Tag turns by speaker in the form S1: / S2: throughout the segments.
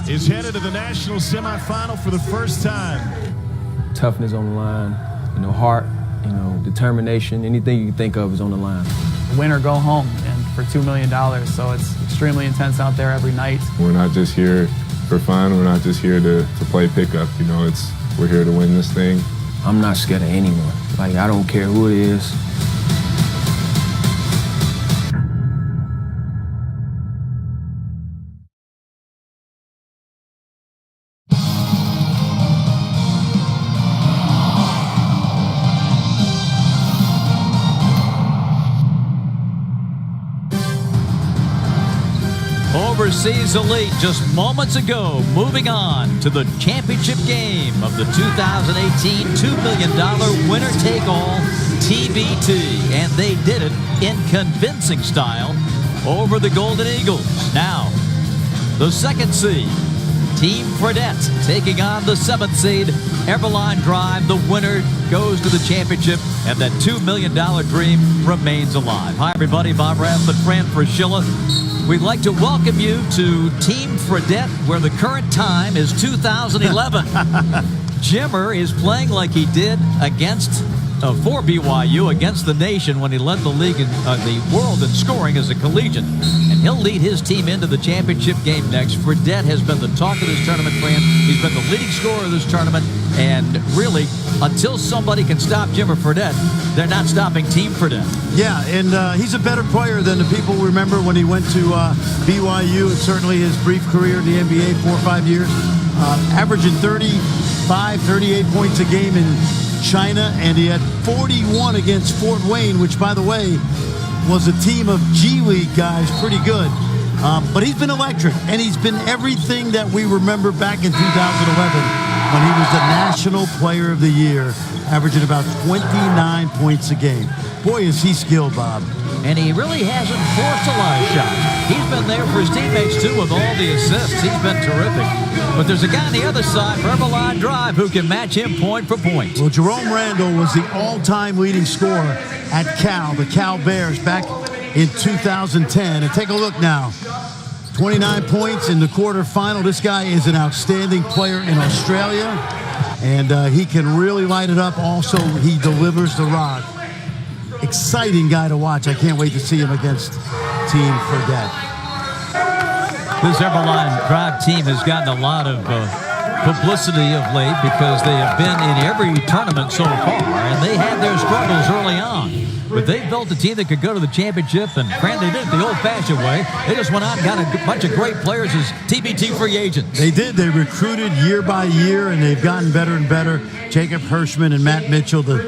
S1: is headed to the national semifinal for the first time.
S2: Toughness on the line, heart, determination, anything you can think of is on the line.
S3: Win or go home, and for $2 million, so it's extremely intense out there every night.
S4: We're not just here for fun. We're not just here to play pickup. We're here to win this thing.
S2: I'm not scared of anyone. I don't care who it is.
S5: Overseas Elite just moments ago, moving on to the championship game of the 2018 $2 million winner-take-all TBT. And they did it in convincing style over the Golden Eagles. Now, the second seed, Team Fredette, taking on the 7th seed, Eberlein Drive. The winner goes to the championship, and that $2 million dream remains alive. Hi, everybody. Bob Rathman, Fran Fraschilla. We'd like to welcome you to Team Fredette, where the current time is 2011. Jimmer is playing like he did for BYU against the nation when he led the league in the world in scoring as a collegiate. And he'll lead his team into the championship game next. Fredette has been the talk of this tournament, Fran. He's been the leading scorer of this tournament. And really, until somebody can stop Jimmer Fredette, they're not stopping Team Fredette.
S6: Yeah, and he's a better player than the people remember when he went to BYU, and certainly his brief career in the NBA, 4 or 5 years. Averaging 35, 38 points a game in China, and he had 41 against Fort Wayne, which, by the way, was a team of G League guys, pretty good. But he's been electric, and he's been everything that we remember back in 2011 when he was the National Player of the Year, averaging about 29 points a game. Boy, is he skilled, Bob.
S5: And he really hasn't forced a lot of shots. He's been there for his teammates, too, with all the assists. He's been terrific. But there's a guy on the other side, Eberlein Drive, who can match him point for point.
S6: Well, Jerome Randall was the all-time leading scorer at Cal, the Cal Bears, back in 2010. And take a look now. 29 points in the quarterfinal. This guy is an outstanding player in Australia, and he can really light it up. Also, he delivers the rock. Exciting guy to watch. I can't wait to see him against Team Fredette.
S5: This Eberlein Drive team has gotten a lot of publicity of late because they have been in every tournament so far, and they had their struggles early on. But they built a team that could go to the championship, and Fran, they did it the old-fashioned way. They just went out and got a bunch of great players as TBT free agents.
S6: They did. They recruited year by year, and they've gotten better and better. Jacob Hirschman and Matt Mitchell, the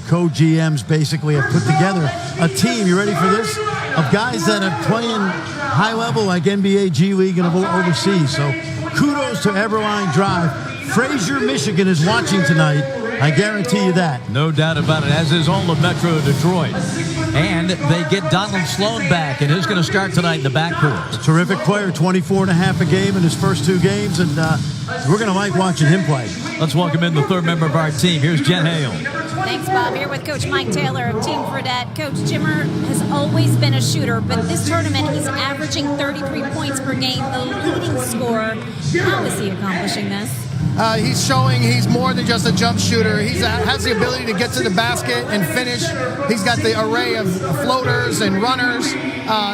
S6: co-GMs, basically have put together a team, you ready for this, of guys that are playing high level like NBA, G League, and overseas. So kudos to Eberlein Drive. Fraser, Michigan is watching tonight. I guarantee you that.
S5: No doubt about it, as is all of Metro Detroit. And they get Donald Sloan back, and he's going to start tonight in the backcourt.
S6: Terrific player, 24 and a half a game in his first 2 games, and we're going to like watching him play.
S5: Let's welcome in the third member of our team. Here's Jen Hale.
S7: Thanks, Bob. Here with Coach Mike Taylor of Team Fredette. Coach, Jimmer has always been a shooter, but this tournament he's averaging 33 points per game, the leading scorer. How is he accomplishing this?
S8: He's showing he's more than just a jump shooter. He has the ability to get to the basket and finish. He's got the array of floaters and runners.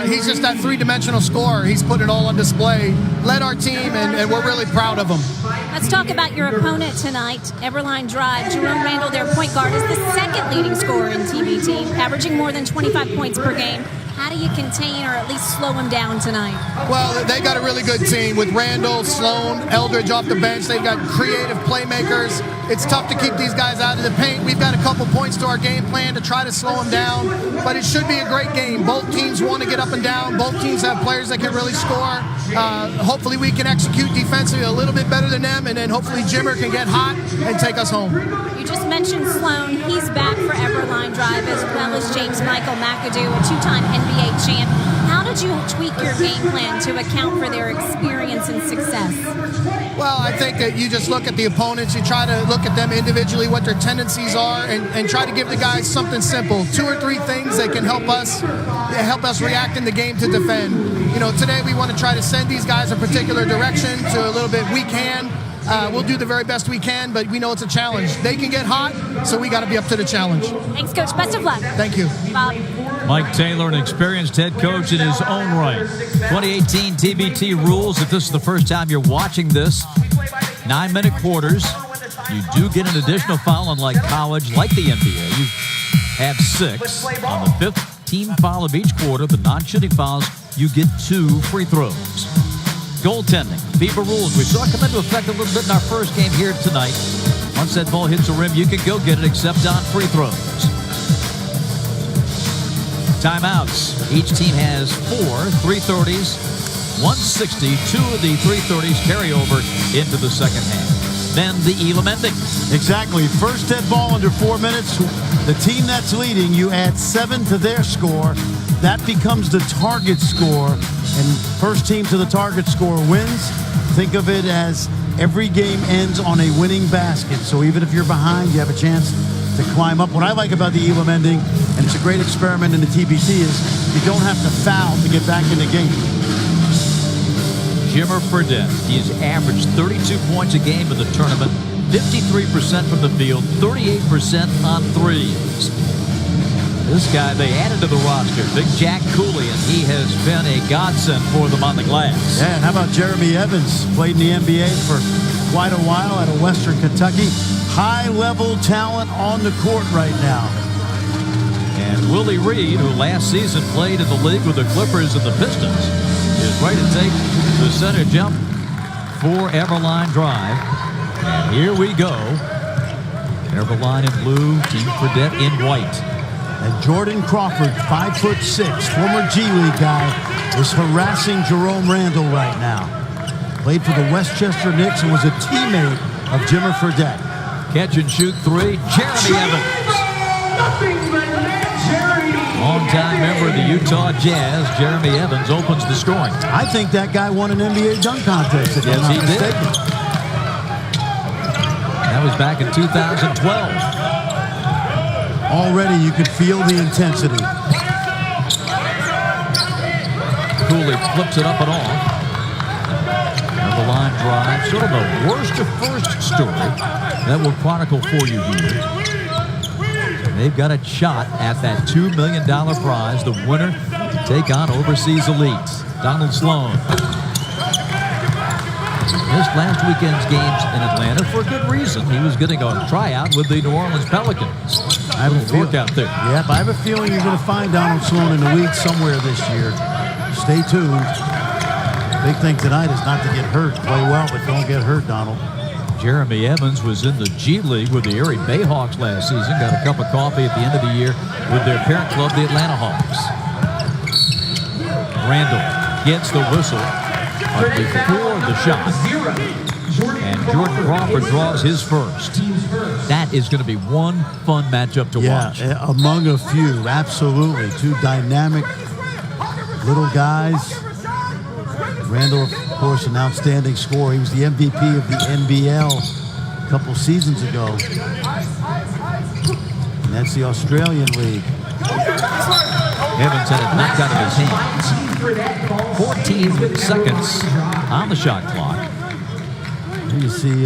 S8: He's just that three-dimensional scorer. He's put it all on display. Led our team, and we're really proud of him.
S7: Let's talk about your opponent tonight, Eberlein Drive. Jerome Randall, their point guard, is the second leading scorer in TBT, averaging more than 25 points per game. How do you contain or at least slow him down tonight?
S8: Well, they got a really good team with Randall, Sloan, Eldridge off the bench. They've got creative playmakers. It's tough to keep these guys out of the paint. We've got a couple points to our game plan to try to slow them down, but it should be a great game. Both teams want to get up and down. Both teams have players that can really score. Hopefully we can execute defensively a little bit better than them, and then hopefully Jimmer can get hot and take us home.
S7: You just mentioned Sloan. He's back for Eberlein Drive, as well as James Michael McAdoo, a 2-time NBA champ. How did you tweak your game plan to account for their experience and success?
S8: Well, I think that you just look at the opponents, you try to look at them individually, what their tendencies are, and try to give the guys something simple. 2 or 3 things that can help us react in the game to defend. today we want to try to send these guys a particular direction to a little bit we can. We'll do the very best we can, but we know it's a challenge. They can get hot, so we got to be up to the challenge.
S7: Thanks, Coach. Best of luck.
S8: Thank you.
S7: Bob.
S5: Mike Taylor, an experienced head coach in his own right. 2018 TBT rules. If this is the first time you're watching this, 9-minute quarters. You do get an additional foul, unlike college, like the NBA. You have 6. On the 5th team foul of each quarter, the non-shooting fouls, you get 2 free throws. Goaltending, FIBA rules. We saw it come into effect a little bit in our first game here tonight. Once that ball hits the rim, you can go get it, except on free throws. Timeouts. Each team has 4 330s, 160. 2 of the 330s carry over into the second half. Then the Elam ending.
S6: Exactly. First dead ball under 4 minutes. The team that's leading, you add 7 to their score. That becomes the target score. And first team to the target score wins. Think of it as every game ends on a winning basket. So even if you're behind, you have a chance to climb up. What I like about the Elam ending, and it's a great experiment in the TBT, is you don't have to foul to get back in the game.
S5: Team Fredette. He's averaged 32 points a game in the tournament, 53% from the field, 38% on threes. This guy, they added to the roster, Big Jack Cooley, and he has been a godsend for them on the glass.
S6: Yeah, and how about Jeremy Evans? Played in the NBA for quite a while out of Western Kentucky. High-level talent on the court right now.
S5: And Willie Reed, who last season played in the league with the Clippers and the Pistons, is ready to take the center jump for Eberlein Drive. And here we go. Eberlein in blue, Team Fredette in white.
S6: And Jordan Crawford, 5'6", former G League guy, is harassing Jerome Randall right now. Played for the Westchester Knicks and was a teammate of Jimmer Fredette.
S5: Catch and shoot 3, Jeremy Evans. Longtime member of the Utah Jazz, Jeremy Evans opens the scoring.
S6: I think that guy won an NBA dunk contest, if I'm not mistaken.
S5: That was back in 2012.
S6: Already you could feel the intensity.
S5: Cooley flips it up and off. Eberlein Drive, sort of the worst to first story that we'll chronicle for you here. They've got a shot at that $2 million prize, the winner to take on Overseas Elite. Donald Sloan missed last weekend's games in Atlanta for a good reason. He was getting a tryout with the New Orleans Pelicans.
S6: I have a
S5: work out there.
S6: Yeah, but I have a feeling you're going to find Donald Sloan in the league somewhere this year. Stay tuned. Big thing tonight is not to get hurt. Play well, but don't get hurt, Donald.
S5: Jeremy Evans was in the G League with the Erie Bayhawks last season. Got a cup of coffee at the end of the year with their parent club, the Atlanta Hawks. Randall gets the whistle before the shot. And Jordan Crawford draws his first. That is going to be one fun matchup to watch.
S6: Yeah, among a few, absolutely. 2 dynamic little guys. Randall, of course, an outstanding scorer. He was the MVP of the NBL a couple seasons ago. And that's the Australian League.
S5: Evans had it knocked out of his hands. 14 seconds on the shot clock.
S6: Here you see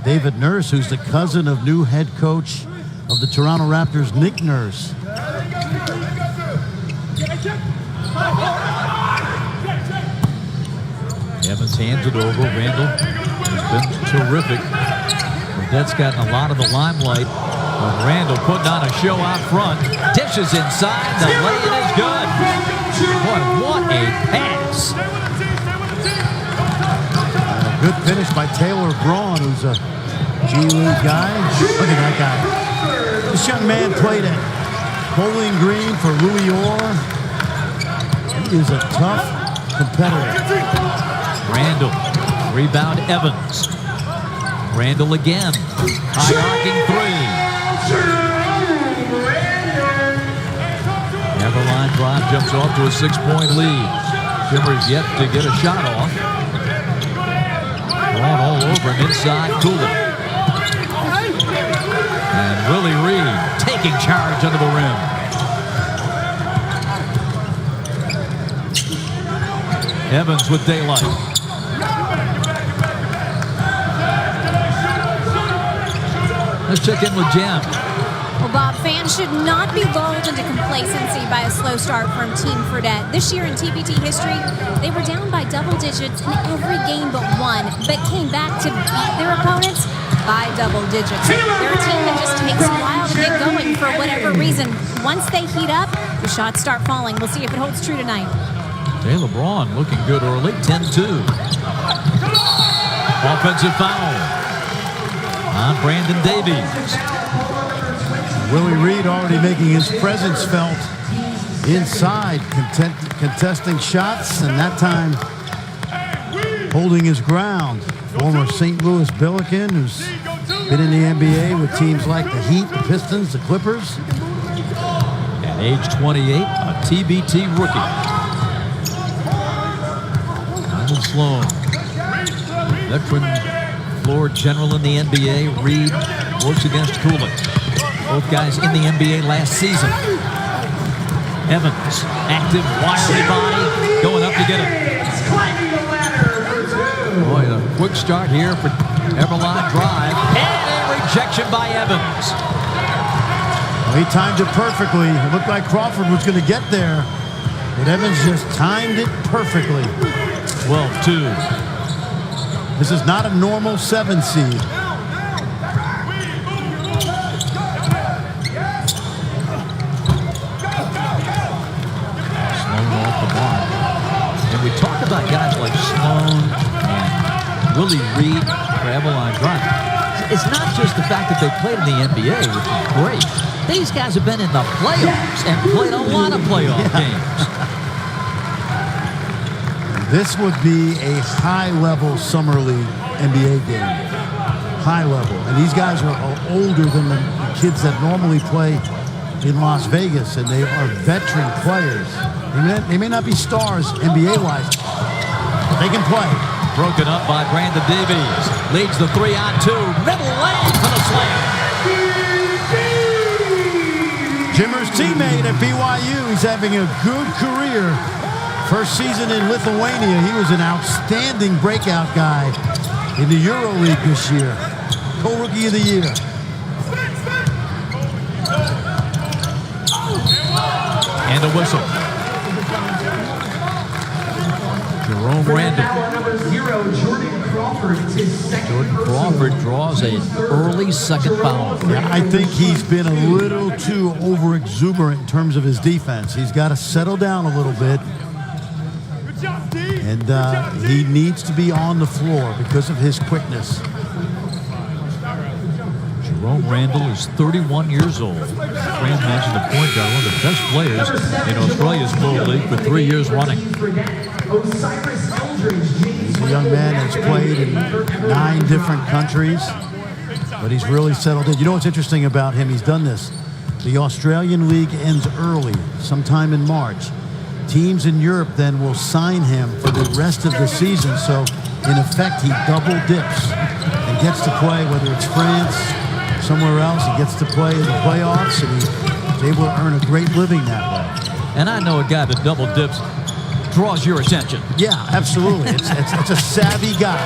S6: David Nurse, who's the cousin of new head coach of the Toronto Raptors, Nick Nurse.
S5: Evans hands it over. Randall has been terrific. Fredette's gotten a lot of the limelight. But Randall putting on a show out front. Dishes inside. The lay-in is good. Boy, what a pass.
S6: A good finish by Taylor Braun, who's a G League guy. Look at that guy. This young man played at Bowling Green for Louis Orr. He is a tough competitor.
S5: Randall, rebound Evans. Randall again, high arcing 3. Eberlein Drive jumps off to a 6-point lead. Jimmer's yet to get a shot off. Braun all over him inside Cooley. And Willie Reed taking charge under the rim. Evans with daylight. Let's check in with Jim.
S7: Well, Bob, fans should not be lulled into complacency by a slow start from Team Fredette. This year in TBT history, they were down by double digits in every game but one, but came back to beat their opponents by double digits. They're a team that just takes a while to get going for whatever reason. Once they heat up, the shots start falling. We'll see if it holds true tonight.
S5: Jay LeBron looking good early, 10-2. Offensive foul on Brandon Davies.
S6: Willie Reed already making his presence felt inside, contesting shots, and that time holding his ground. Former St. Louis Billiken, who's been in the NBA with teams like the Heat, the Pistons, the Clippers.
S5: At age 28, a TBT rookie. Michael Sloan, veteran floor general in the NBA. Reed works against Cooley. Both guys in the NBA last season. Evans, active, wiry body, going up to get it. Boy, a quick start here for Eberlein Drive. And a rejection by Evans.
S6: Well, he timed it perfectly. It looked like Crawford was going to get there, but Evans just timed it perfectly.
S5: 12-2.
S6: This is not a normal 7 seed.
S5: We talk about guys like Sloan and Willie Reed for Eberlein Drive. It's not just the fact that they played in the NBA, which is great. These guys have been in the playoffs and played a lot of playoff games.
S6: This would be a high-level Summer League NBA game. High level. And these guys are older than the kids that normally play in Las Vegas, and they are veteran players. They may not be stars NBA-wise, but they can play.
S5: Broken up by Brandon Davies. Leads the 3-on-2. Middle lane for the slam.
S6: Jimmer's teammate at BYU. He's having a good career. First season in Lithuania. He was an outstanding breakout guy in the EuroLeague this year. Co-Rookie of the Year.
S5: And a whistle. Jerome Randall. Jordan Crawford draws an early second foul.
S6: Yeah, I think he's been a little too over-exuberant in terms of his defense. He's got to settle down a little bit. And he needs to be on the floor because of his quickness.
S5: Jerome Randall is 31 years old. Fran mentioned the point guard, one of the best players in Australia's Pro League for 3 years running.
S6: He's a young man that's played in 9 different countries, but he's really settled in. You know what's interesting about him? He's done this. The Australian League ends early, sometime in March. Teams in Europe then will sign him for the rest of the season. So, in effect, he double dips and gets to play, whether it's France, somewhere else. He gets to play in the playoffs, and he's able to earn a great living that way.
S5: And I know a guy that double dips draws your attention.
S6: Yeah, absolutely. It's a savvy guy.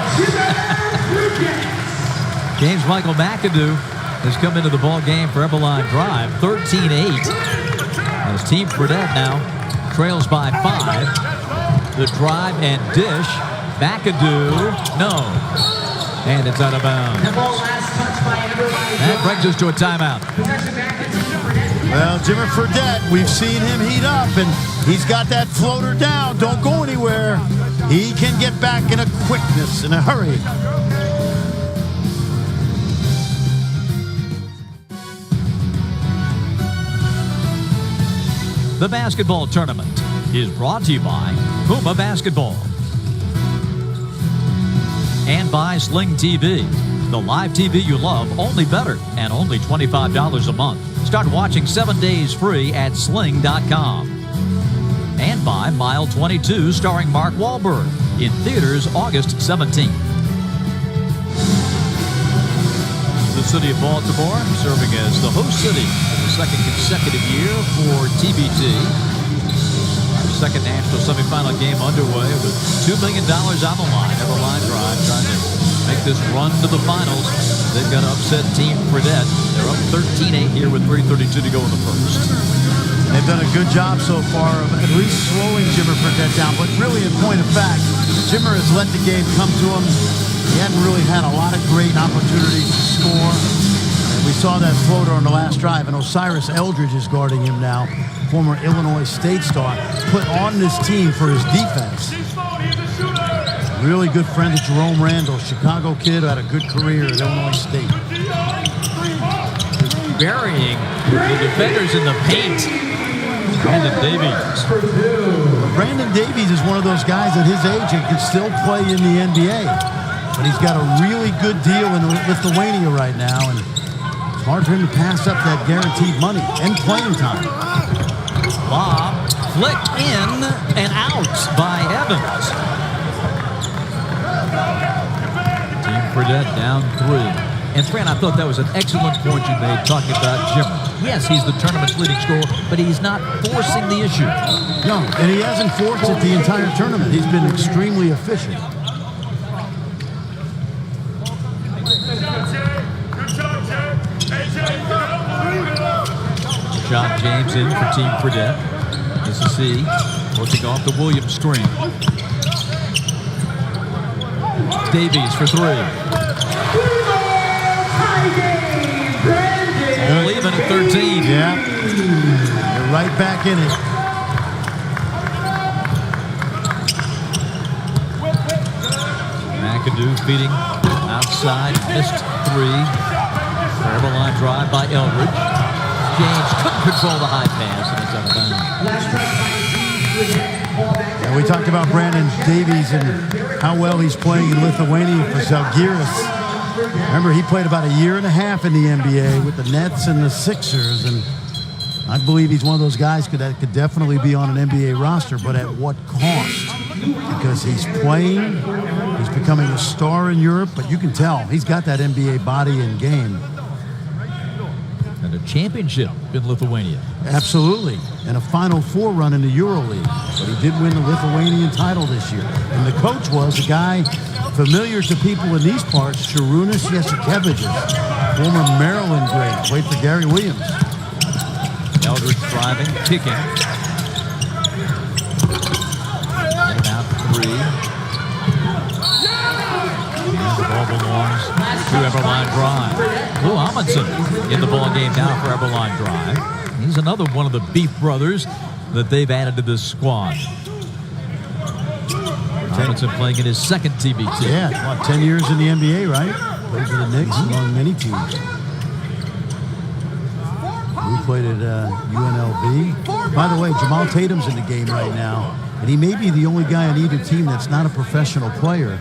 S5: James Michael McAdoo has come into the ball game for Eberlein Drive, 13-8. As Team Fredette now trails by 5. The drive and dish. McAdoo, no. And it's out of bounds. That brings us to a timeout.
S6: Well, Jimmer Fredette, we've seen him heat up, and he's got that floater down. Don't go anywhere. He can get back in a quickness, in a hurry.
S5: The basketball tournament is brought to you by Puma Basketball and by Sling TV. The live TV you love, only better, and only $25 a month. Start watching 7 days free at sling.com. And by Mile 22, starring Mark Wahlberg, in theaters August 17th. The city of Baltimore serving as the host city for the second consecutive year for TBT. second national semifinal game underway with $2 million on the line. Eberlein Drive trying to make this run to the finals. They've got to upset Team Fredette. They're up 13-8 here with 3:32 to go in the first.
S6: They've done a good job so far of at least slowing Jimmer Fredette down. But really, in point of fact, Jimmer has let the game come to him. He hadn't really had a lot of great opportunities to score. And we saw that floater on the last drive. And Osiris Eldridge is guarding him now, former Illinois State star, put on this team for his defense. Really good friend of Jerome Randall, Chicago kid who had a good career at Illinois State.
S5: Burying the defenders in the paint. Brandon Davies.
S6: Brandon Davies is one of those guys at his age that can still play in the NBA. But he's got a really good deal in Lithuania right now, and it's hard for him to pass up that guaranteed money and playing time.
S5: Lob, flick in and out by Evans. Team Fredette down 3. And Fran, I thought that was an excellent point you made talking about Jimmer. Yes, he's the tournament's leading scorer, but he's not forcing the issue.
S6: No, and he hasn't forced it the entire tournament. He's been extremely efficient.
S5: Shot James in for Team Fredette. This is C, working off the Williams screen. Davies for 3. All even at 13.
S6: Yeah, you're right back in it.
S5: McAdoo feeding outside, missed 3. Eberlein Drive by Eldridge. James couldn't control the high pass, and it's out of bounds.
S6: And we talked about Brandon Davies and how well he's playing in Lithuania for Žalgiris. Remember, he played about a year and a half in the NBA with the Nets and the Sixers, and I believe he's one of those guys that could definitely be on an NBA roster, but at what cost? Because he's playing, he's becoming a star in Europe, but you can tell he's got that NBA body and game.
S5: And a championship in Lithuania.
S6: Absolutely, and a Final Four run in the EuroLeague. But he did win the Lithuanian title this year. And the coach was a guy familiar to people in these parts, Šarūnas Jasikevičius, former Maryland great, played for Gary Williams.
S5: Eldridge driving, kicking. In and out 3. And the ball belongs to Eberlein Drive. Lou Amundsen in the ball game now for Eberlein Drive. He's another one of the Beef brothers that they've added to this squad. Amundsen playing in his second TBT.
S6: Yeah, what, 10 years in the NBA, right? Played for the Knicks among many teams. We played at UNLV. By the way, Jamal Tatum's in the game right now, and he may be the only guy on either team that's not a professional player.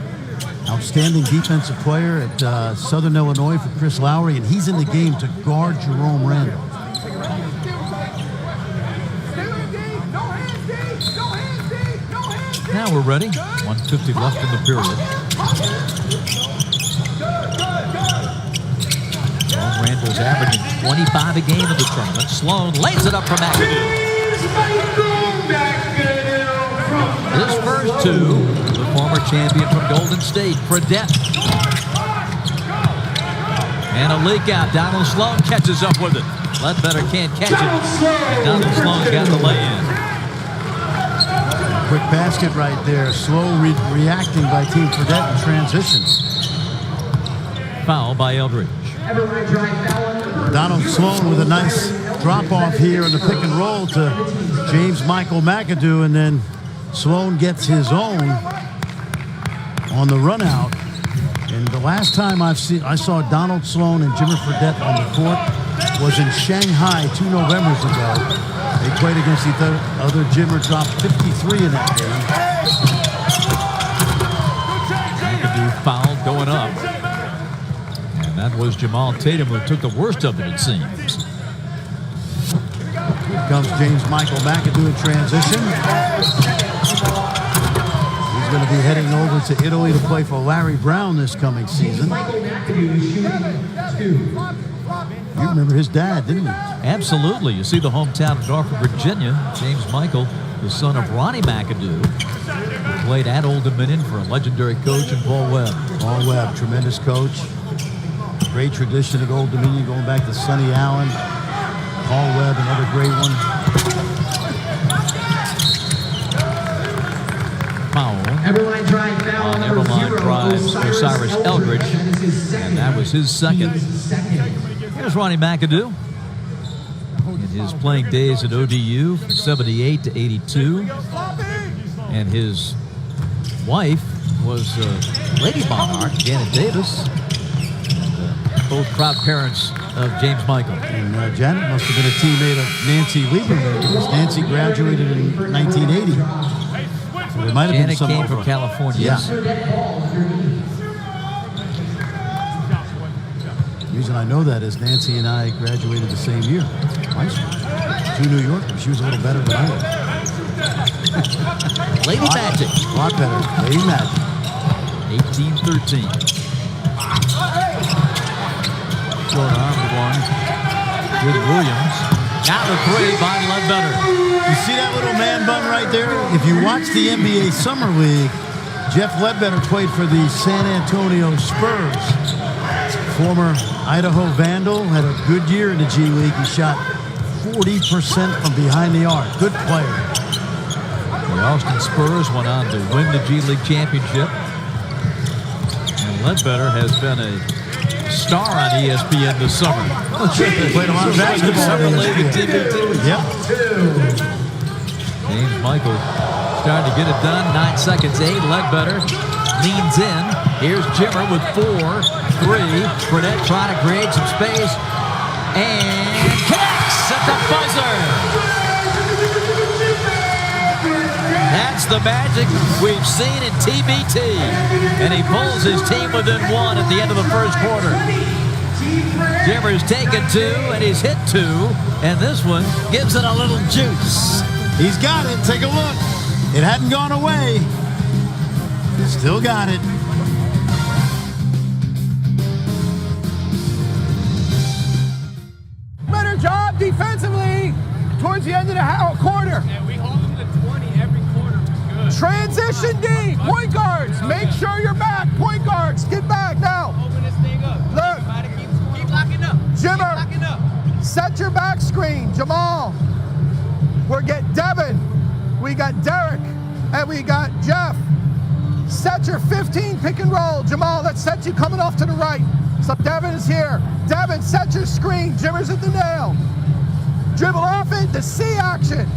S6: Outstanding defensive player at Southern Illinois for Chris Lowry, and he's in the game to guard Jerome Randall.
S5: Now we're ready. 1:50 left in the period. Randall's averaging 25 a game in the tournament. Sloan lays it up for McAdoo. His first 2, the former champion from Golden State, Fredette. And a leak out. Donald Sloan catches up with it. Ledbetter can't catch it. And Donald Sloan's got the lay-in.
S6: Quick basket right there. Slow reacting by Team Fredette in transition.
S5: Foul by Eldridge.
S6: Donald Sloan with a nice drop-off here in the pick and roll to James Michael McAdoo, and then Sloan gets his own on the run out. And the last time I saw Donald Sloan and Jimmer Fredette on the court was in Shanghai 2 Novembers ago. They played against the other Jimmer, dropped 53 in that game.
S5: McAdoo fouled going up. And that was Jamal Tatum who took the worst of it, it seems.
S6: Here comes James Michael McAdoo in transition. He's going to be heading over to Italy to play for Larry Brown this coming season. You remember his dad, didn't you?
S5: Absolutely. You see the hometown of Norfolk, Virginia. James Michael, the son of Ronnie McAdoo, played at Old Dominion for a legendary coach in Paul Webb.
S6: Paul Webb, tremendous coach. Great tradition at Old Dominion going back to Sonny Allen. Paul Webb, another great one.
S5: Foul.
S9: Eberlein Drive foul
S5: On
S9: number
S5: Eberlein
S9: 0,
S5: Drive, Osiris Eldridge. And that was his second. Here's Ronnie McAdoo. In his playing days at ODU from 78 to 82. And his wife was Lady Monarch, Janet Davis. Both proud parents of James Michael.
S6: And Janet must have been a teammate of Nancy Lieberman because Nancy graduated in 1980. So there might have
S5: Janet
S6: been some
S5: came from California.
S6: Yeah. The reason I know that is Nancy and I graduated the same year. High school. 2 New Yorkers. She was a little better than I was.
S5: Lady Magic.
S6: A lot better. Lady Magic.
S5: 1813. Short arm one. Good Williams. Now the 3 by Ledbetter.
S6: You see that little man bun right there? If you watch the NBA Summer League, Jeff Ledbetter played for the San Antonio Spurs. Former Idaho Vandal, had a good year in the G League. He shot 40% from behind the arc. Good player.
S5: The Austin Spurs went on to win the G League championship. And Ledbetter has been a star on ESPN this summer.
S6: Played a lot of basketball.
S5: Summer League at TBT.
S6: Yep.
S5: James Michael starting to get it done. 9 seconds, 8. Ledbetter leans in. Here's Jimmer with 4, 3. Fredette trying to create some space. And connects at the buzzer. That's the magic we've seen in TBT. And he pulls his team within 1 at the end of the first quarter. Jimmer's taken 2, and he's hit 2. And this one gives it a little juice.
S6: He's got it. Take a look. It hadn't gone away. Still got it.
S8: Better job defensively towards the end of the quarter.
S10: And we hold them to 20 every quarter. Good.
S8: Transition D, point guards. Make sure you're back. Point guards, get back now.
S10: Open this thing up.
S8: Look.
S10: Keep locking up.
S8: Jimmer,
S10: Keep locking up.
S8: set your back screen. Jamal, we're getting Devin. We got Derek, and we got Jeff. Set your 15 pick and roll. Jamal, let's set you coming off to the right. So Devin is here. Devin, set your screen. Jimmer's at the nail. Dribble off it, the C action.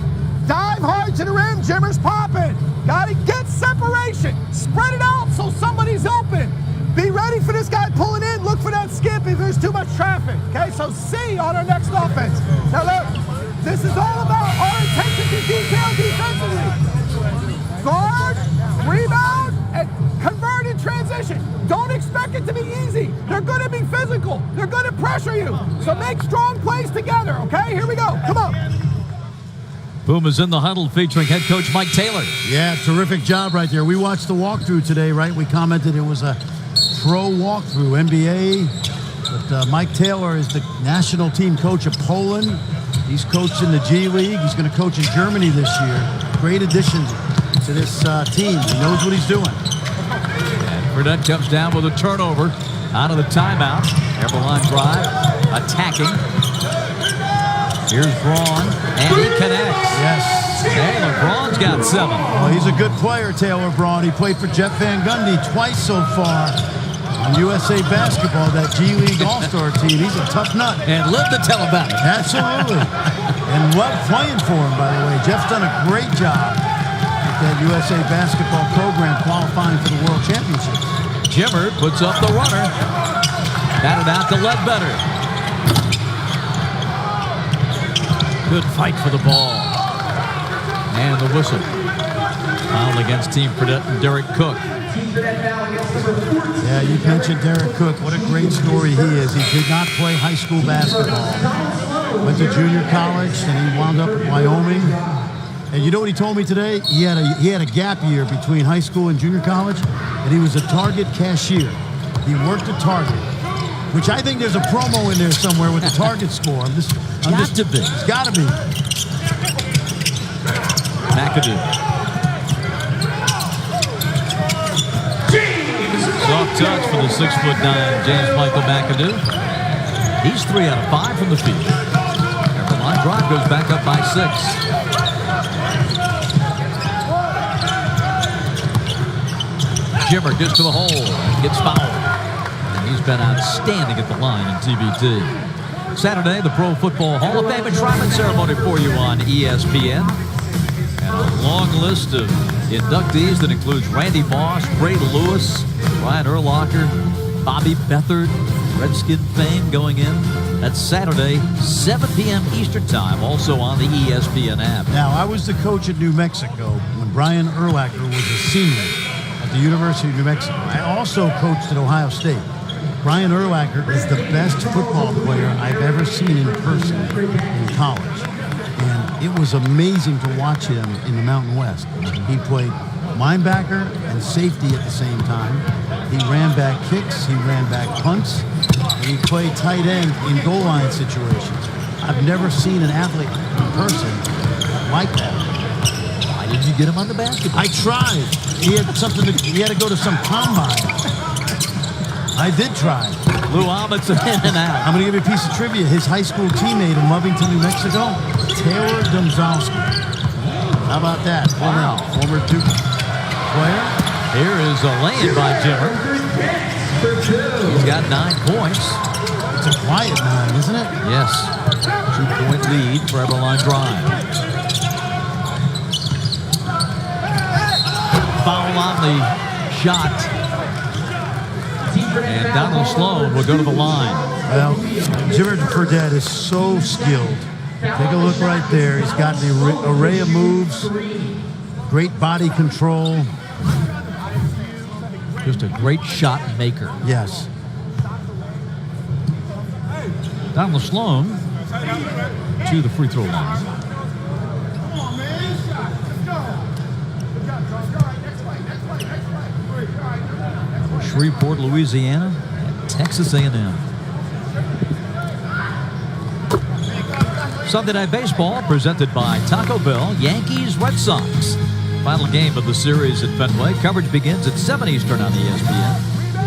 S8: Dive hard to the rim, Jimmer's popping. Gotta get separation. Spread it out so somebody's open. Be ready for this guy pulling in. Look for that skip if there's too much traffic. Okay, so C on our next offense. Now look, this is all about our attention to detail defensively. Guard, rebound, and convert in transition. Don't expect it to be easy. They're going to be physical. They're going to pressure you. So make strong plays together, okay? Here we go. Come on.
S5: Puma's in the huddle featuring head coach Mike Taylor.
S6: Yeah, terrific job right there. We watched the walkthrough today, right? We commented it was a pro walkthrough, NBA. But Mike Taylor is the national team coach of Poland. He's coached in the G League. He's going to coach in Germany this year. Great addition to this team. He knows what he's doing.
S5: And Fredette comes down with a turnover out of the timeout. Eberlein Drive attacking. Here's Braun, and he connects.
S6: Yes.
S5: Taylor Braun's got 7.
S6: Oh, he's a good player, Taylor Braun. He played for Jeff Van Gundy twice so far on USA Basketball, that G League All-Star team. He's a tough nut.
S5: And lived to tell about it.
S6: Absolutely. And love playing for him, by the way. Jeff's done a great job with that USA Basketball program qualifying for the World Championships.
S5: Jimmer puts up the runner. Batted out to Ledbetter. Good fight for the ball. And the whistle. Foul against Team Fredette and Derek Cook.
S6: Yeah, you mentioned Derek Cook. What a great story he is. He did not play high school basketball. Went to junior college, and he wound up at Wyoming. And you know what he told me today? He had a gap year between high school and junior college, and he was a Target cashier. He worked at Target. which I think there's a promo in there somewhere with the target score.
S5: Got to be.
S6: It's got to be.
S5: McAdoo. Soft touch for the 6'9" James Michael McAdoo. He's 3 out of 5 from the field. Eberlein Drive goes back up by 6. Jimmer gets to the hole and gets fouled. And he's been outstanding at the line in TBT. Saturday, the Pro Football Hall of Fame enshrinement ceremony for you on ESPN. And a long list of inductees that includes Randy Moss, Ray Lewis, Ryan Urlacher, Bobby Beathard, Redskin fame going in. That's Saturday, 7 p.m. Eastern Time, also on the ESPN app.
S6: Now, I was the coach at New Mexico when Brian Urlacher was a senior at the University of New Mexico. I also coached at Ohio State. Brian Urlacher is the best football player I've ever seen in person in college. And it was amazing to watch him in the Mountain West. He played linebacker and safety at the same time. He ran back kicks, he ran back punts, and he played tight end in goal line situations. I've never seen an athlete in person like that.
S5: Why didn't you get him on the basketball?
S6: I tried. He had to go to some combine. I did try.
S5: Lou Amundsen in and out.
S6: I'm going to give you a piece of trivia. His high school teammate in Lovington, New Mexico, Taylor Domzowski. How about that? Former Duke player.
S5: Here is a lay-in by Jimmer. He's got 9 points.
S6: It's a quiet 9, isn't it?
S5: Yes. 2-point lead for Eberlein Drive. Foul on the shot. And Donald Sloan will go to the line.
S6: Well, Team Fredette is so skilled. Take a look right there. He's got an array of moves, great body control.
S5: Just a great shot maker.
S6: Yes.
S5: Donald Sloan to the free throw line. Shreveport, Louisiana, and Texas A&M. Sunday Night Baseball presented by Taco Bell, Yankees, Red Sox. Final game of the series at Fenway. Coverage begins at 7 Eastern on ESPN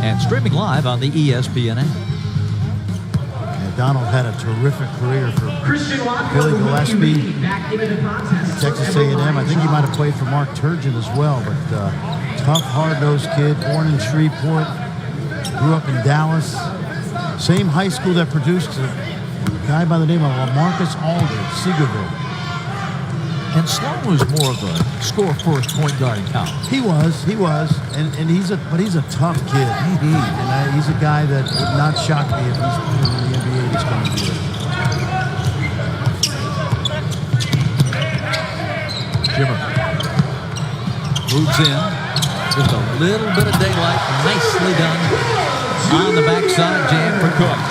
S5: and streaming live on the ESPN app.
S6: Donald had a terrific career for Billy Gillespie, Texas A&M. I think he might have played for Mark Turgeon as well, but tough, hard-nosed kid, born in Shreveport, grew up in Dallas. Same high school that produced a guy by the name of LaMarcus Aldridge, Seagerville.
S5: And Sloan was more of a score-first point guard in college.
S6: He was, and he's a tough kid. And he's a guy that would not shock me if he's in the NBA this coming year.
S5: Jimmer moves in, just a little bit of daylight, nicely done on the backside jam for Cook.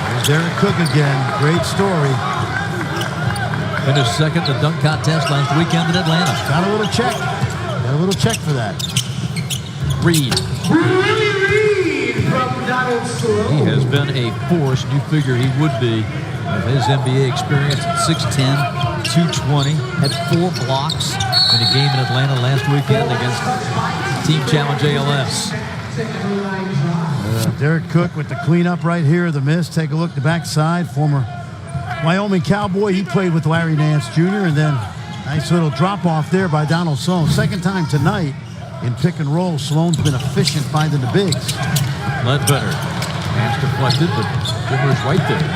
S6: There's Derek Cook again, great story.
S5: Finished second in the dunk contest last weekend in Atlanta.
S6: Got a little check. Got a little check for that.
S5: Reed. He has been a force. You figure he would be with his NBA experience at 6'10", 220. Had 4 blocks in a game in Atlanta last weekend against Team Challenge ALS.
S6: Derek Cook with the cleanup right here, the miss. Take a look at the backside. Former Wyoming Cowboy, he played with Larry Nance Jr. And then nice little drop off there by Donald Sloan. Second time tonight in pick and roll. Sloan's been efficient finding the bigs.
S5: Ledbetter. Pass deflected, but Jimmer's right there.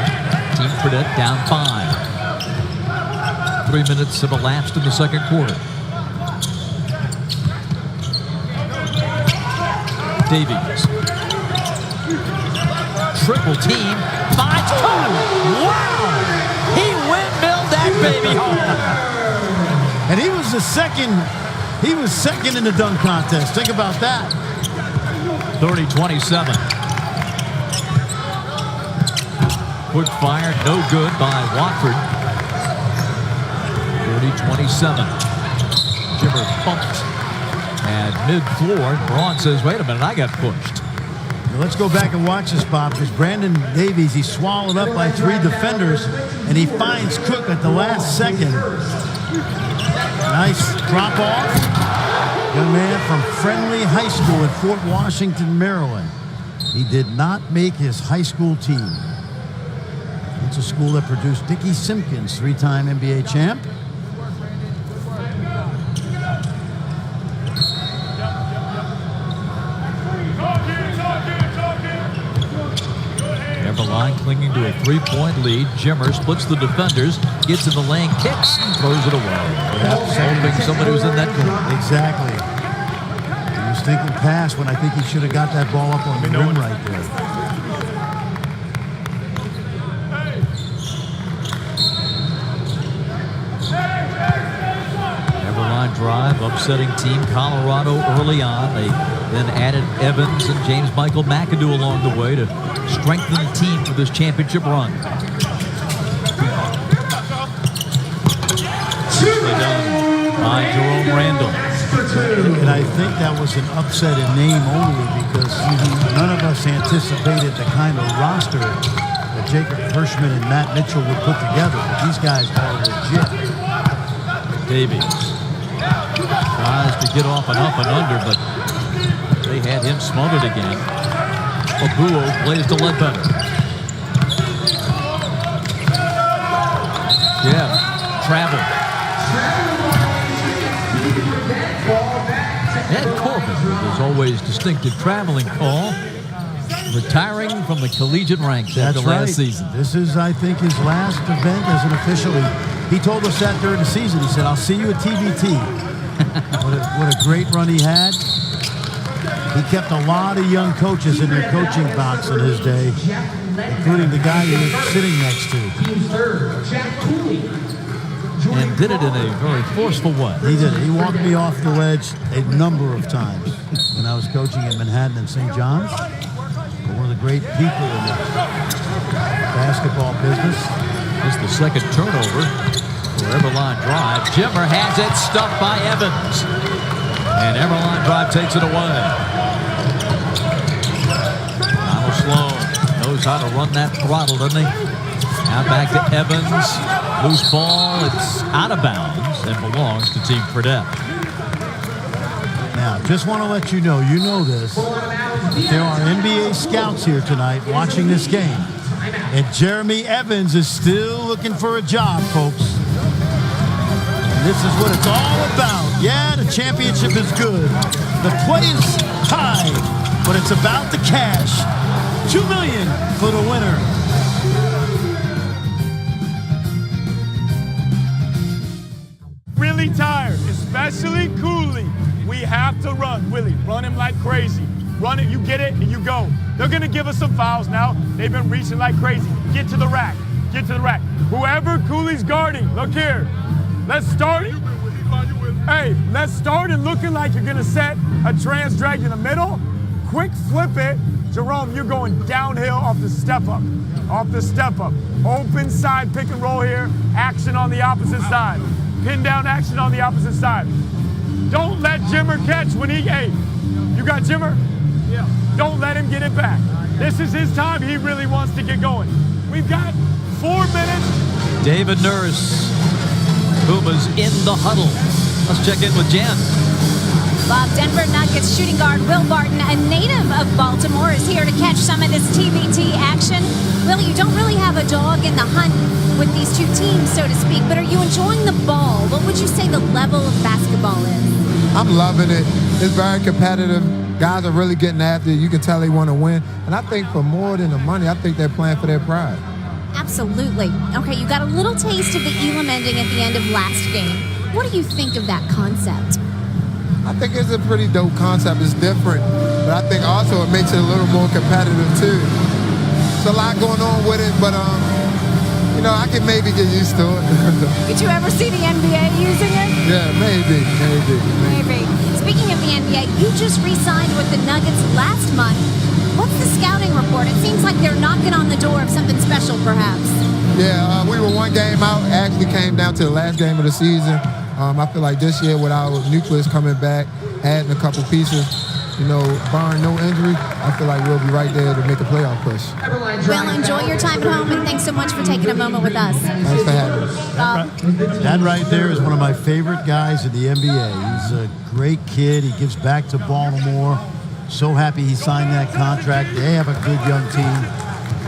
S5: Team Fredette down 5. 3 minutes have elapsed in the second quarter. Davies. Triple team. Finds wow! He windmilled that baby home.
S6: And he was second in the dunk contest. Think about that.
S5: 30-27. Quick fire, no good by Watford. 30-27. Jimmer bumped at mid-floor. Braun says, wait a minute, I got pushed.
S6: But let's go back and watch this, Bob, because Brandon Davies, he's swallowed up by 3 defenders, and he finds Cook at the last second. Nice drop off. Young man from Friendly High School in Fort Washington, Maryland. He did not make his high school team. It's a school that produced Dickie Simpkins, 3-time NBA champ.
S5: Eberlein clinging to a 3-point lead. Jimmer splits the defenders, gets in the lane, kicks, and throws it away. Hoping somebody was in that corner.
S6: Exactly. He was thinking pass when I think he should have got that ball up on the rim right there.
S5: Eberlein Drive, upsetting Team Colorado early on. They then added Evans and James Michael McAdoo along the way to strengthen the team for this championship run. Nicely done by Jerome Randall.
S6: And I think that was an upset in name only because none of us anticipated the kind of roster that Jacob Hirschman and Matt Mitchell would put together. But these guys are legit.
S5: Davies tries to get off an up and under, but they had him smothered again. Abuo plays to Ledbetter. Yeah, travel. Ed Corbin with his always distinctive traveling call, retiring from the collegiate ranks after last season.
S6: This is, I think, his last event as an official. He told us that during the season. He said, "I'll see you at TBT." What a great run he had. He kept a lot of young coaches in their coaching box in his day, including the guy he was sitting next to.
S5: And did it in a very forceful way.
S6: He did it. He walked me off the ledge a number of times when I was coaching in Manhattan and St. John's. One of the great people in the basketball business.
S5: This is the second turnover for Eberlein Drive. Jimmer has it, stuffed by Evans. And Eberlein Drive takes it away. Donald Sloan knows how to run that throttle, doesn't he? Now back to Evans. Loose ball. It's out of bounds and belongs to Team Fredette.
S6: Now, just want to let you know this, that there are NBA scouts here tonight watching this game. And Jeremy Evans is still looking for a job, folks. And this is what it's all about. Yeah, the championship is good. The play is tied, but it's about the cash. $2 million for the winner.
S9: Really tired, especially Cooley. We have to run, Willie. Run him like crazy. Run it, you get it, and you go. They're going to give us some fouls now. They've been reaching like crazy. Get to the rack. Get to the rack. Whoever Cooley's guarding, look here. Let's start. Hey, let's start and looking like you're going to set a trans drag in the middle. Quick flip it. Jerome, you're going downhill off the step up. Off the step up. Open side pick and roll here. Action on the opposite side. Pin down action on the opposite side. Don't let Jimmer catch when he, hey, you got Jimmer? Yeah. Don't let him get it back. This is his time. He really wants to get going. We've got 4 minutes.
S5: David Nurse, Puma's in the huddle. Let's check in with Jen.
S7: Bob, Denver Nuggets shooting guard Will Barton, a native of Baltimore, is here to catch some of this TBT action. Will, you don't really have a dog in the hunt with these two teams, so to speak, but are you enjoying the ball? What would you say the level of basketball is?
S11: I'm loving it. It's very competitive. Guys are really getting after it. You can tell they want to win. And I think for more than the money, I think they're playing for their pride.
S7: Absolutely. Okay, you got a little taste of the Elam ending at the end of last game. What do you think of that concept?
S11: I think it's a pretty dope concept. It's different, but I think also it makes it a little more competitive too. There's a lot going on with it, but you know, I can maybe get used to it.
S7: Did you ever see the NBA using it?
S11: Yeah, maybe.
S7: Speaking of the NBA, you just re-signed with the Nuggets last month. What's the scouting report? It seems like they're knocking on the door of something special, perhaps.
S11: Yeah, we were one game out. Actually came down to the last game of the season. I feel like this year with our nucleus coming back, adding a couple pieces, barring no injury, I feel like we'll be right there to make a playoff push.
S7: Well, enjoy your time at home, and thanks so much for taking a moment with us.
S11: Thanks for having me.
S6: That right there is one of my favorite guys in the NBA. He's a great kid. He gives back to Baltimore. So happy he signed that contract. They have a good young team.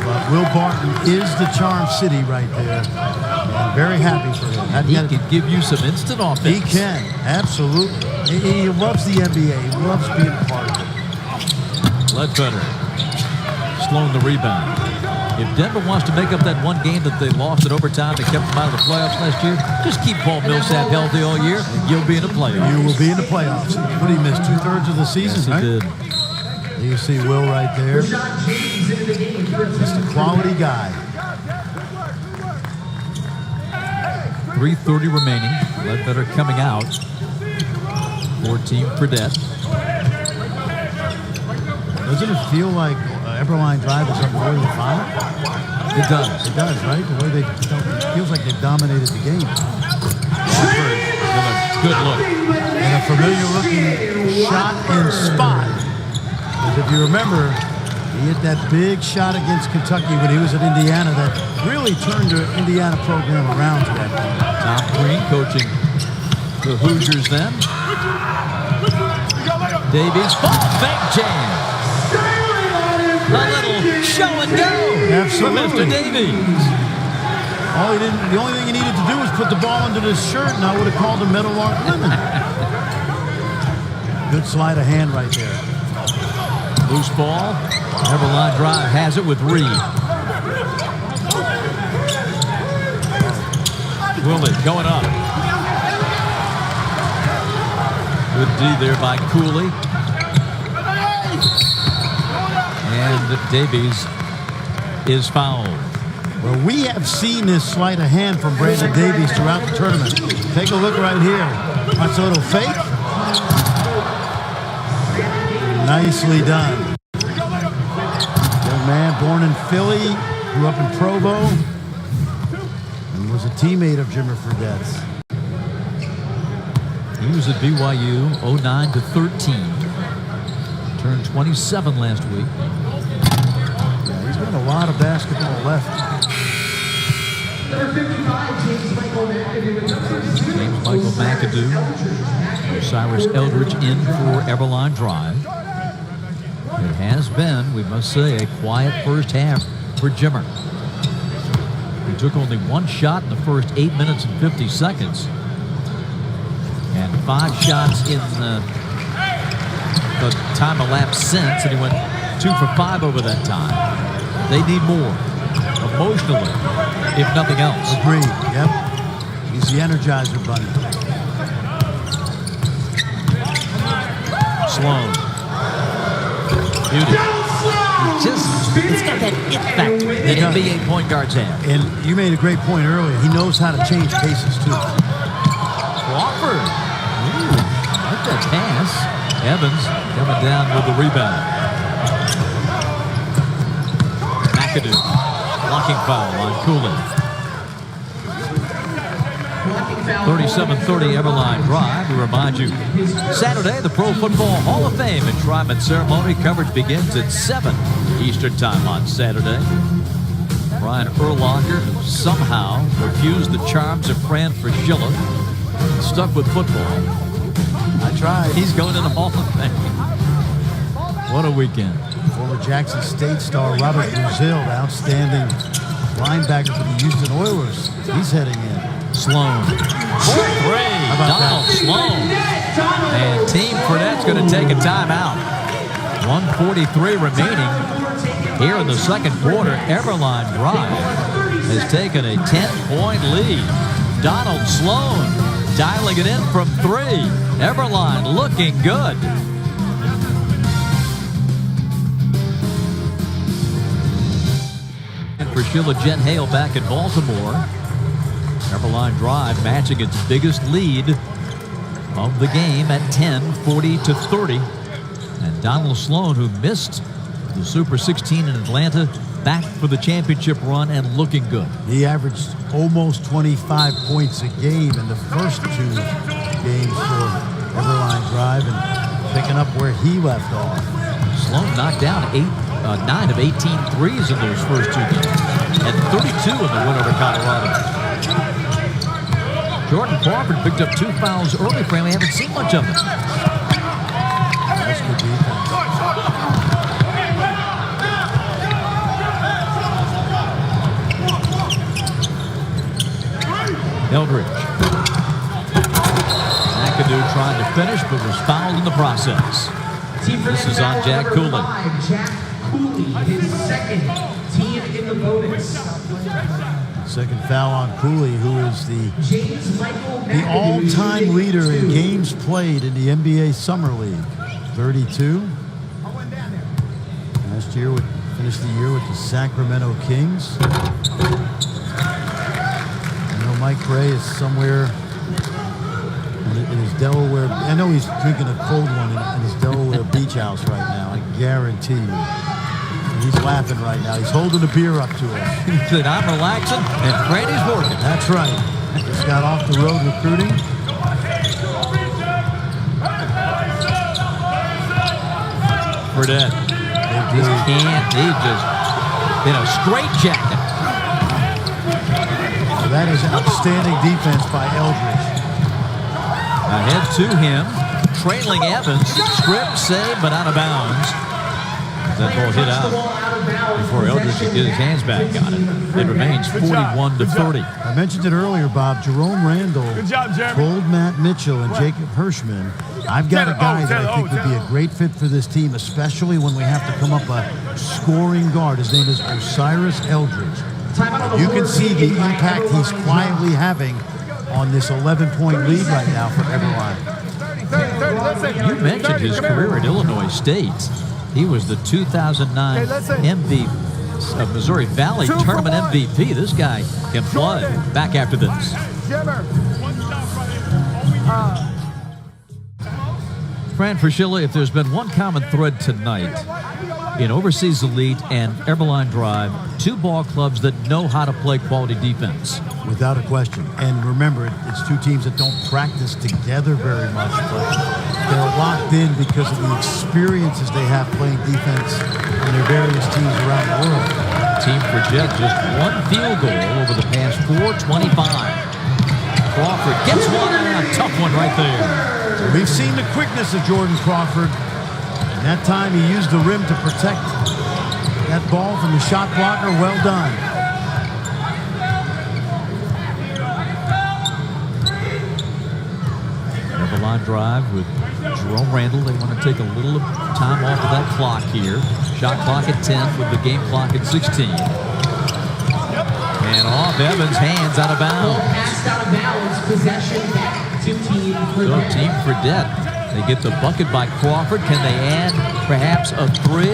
S6: But Will Barton is the Charm City right there. I'm very happy for him.
S5: He can give you some instant offense.
S6: He can, absolutely. He loves the NBA. He loves being a part of it.
S5: Ledbetter, Sloan the rebound. If Denver wants to make up that one game that they lost in overtime that kept them out of the playoffs last year, just keep Paul Millsap healthy all year, you'll be in the playoffs.
S6: You will be in the playoffs. What did he miss? 2/3 of the season,
S5: yes,
S6: right?
S5: He did.
S6: You see Will right there. Just a quality guy.
S5: 3:30 remaining. Ledbetter coming out for Team Fredette.
S6: Doesn't it feel like Eberlein Drive is up more than 5?
S5: It does.
S6: It does, right? The way it feels like they've dominated the game.
S5: Walker with a good look.
S6: And a familiar-looking shot and spot. Because if you remember, he hit that big shot against Kentucky when he was at Indiana that really turned the Indiana program around to that point.
S5: Tom Green coaching the Hoosiers then. Davies, ball fake jam. A little show and go.
S6: Absolutely.
S5: For Mr. Davies.
S6: The only thing he needed to do was put the ball under his shirt, and I would have called him Meadowlark Lemon. Good sleight of hand right there.
S5: Loose ball. Eberlein Drive has it with Reed. Willie going up. Good D there by Cooley. And Davies is fouled.
S6: Well, we have seen this sleight of hand from Brandon Davies throughout the tournament. Take a look right here. That's a little fake. Nicely done. Young man born in Philly, grew up in Provo, and was a teammate of Jimmer Fredette's.
S5: He was at BYU 09 to 13. Turned 27 last week.
S6: Yeah, he's got a lot of basketball left.
S5: James Michael McAdoo. Cyrus Eldridge in for Eberlein Drive. It has been, we must say, a quiet first half for Jimmer. He took only one shot in the first 8 minutes and 50 seconds. And 5 shots in the time elapsed since, and he went 2 for 5 over that time. They need more, emotionally, if nothing else.
S6: Agreed, yep. He's the Energizer Bunny.
S5: Sloan. Beauty. It's got that it factor that NBA point guards have.
S6: And you made a great point earlier. He knows how to change paces, too.
S5: Crawford. Ooh, like that pass. Evans coming down with the rebound. McAdoo. Blocking foul on Cooley. 37-30 Eberlein Drive. We remind you, Saturday, the Pro Football Hall of Fame enshrinement ceremony coverage begins at 7 Eastern Time on Saturday. Brian Urlacher somehow refused the charms of Fran Fraschilla, stuck with football.
S6: I tried.
S5: He's going to the Hall of Fame. What a weekend.
S6: Former Jackson State star Robert Brazil, the outstanding linebacker for the Houston Oilers. He's heading in.
S5: Sloan. Donald Sloan. And Team Fredette's going to take a timeout. 1:43 remaining here in the second quarter. Eberlein Drive has taken a 10-point lead. Donald Sloan dialing it in from 3. Eberlein looking good. And for Sheila Jet Hale back in Baltimore. Eberlein Drive matching its biggest lead of the game at 10, 40-30. And Donald Sloan, who missed the Super 16 in Atlanta, back for the championship run and looking good.
S6: He averaged almost 25 points a game in the first 2 games for Eberlein Drive. And picking up where he left off.
S5: Sloan knocked down 9 of 18 threes in those first 2 games, and 32 in the win over Colorado. Jordan Crawford picked up 2 fouls early for him. We haven't seen much of them.
S6: That's good defense.
S5: Eldridge. McAdoo tried to finish, but was fouled in the process. This is on Jack Cooley.
S12: Jack Cooley, his second team in the bonus.
S6: Second foul on Cooley, who is the all-time leader in games played in the NBA Summer League. 32. Last year, finished the year with the Sacramento Kings. Mike Ray is somewhere in his Delaware. I know he's drinking a cold one in his Delaware beach house right now. I guarantee you. And he's laughing right now. He's holding a beer up to us.
S5: He said, "I'm relaxing, and Freddie's working."
S6: That's right. Just got off the road recruiting.
S5: Fredette. He just in a straitjacket.
S6: That is outstanding defense by Eldridge.
S5: Ahead to him, trailing Evans, strip, save, but out of bounds. That ball hit out before Eldridge could get his hands back on it. It remains 41-30.
S6: I mentioned it earlier, Bob. Jerome Randall told Matt Mitchell and Jacob Hirschman, I've got a guy that I think would be a great fit for this team, especially when we have to come up a scoring guard. His name is Osiris Eldridge. You can see the impact he's quietly having on this 11-point lead right now for Eberlein.
S5: You mentioned his career at Illinois State. He was the 2009 Missouri Valley Tournament MVP. This guy can play. Back after this. Fran Fraschilla, if there's been one common thread tonight in Overseas Elite and Eberlein Drive, 2 ball clubs that know how to play quality defense.
S6: Without a question. And remember, it's 2 teams that don't practice together very much, but they're locked in because of the experiences they have playing defense in their various teams around the world.
S5: Team Fredette just 1 field goal over the past 4:25. Crawford gets one, and a tough one right there.
S6: We've seen the quickness of Jordan Crawford. And that time he used the rim to protect that ball from the shot blocker. Well done.
S5: Eberlein Drive with Jerome Randall. They want to take a little time off of that clock here. Shot clock at 10 with the game clock at 16. And off Evans' hands, out of bounds.
S12: Passed out of bounds, possession back to Team Fredette.
S5: So Team Fredette. They get the bucket by Crawford. Can they add perhaps a 3?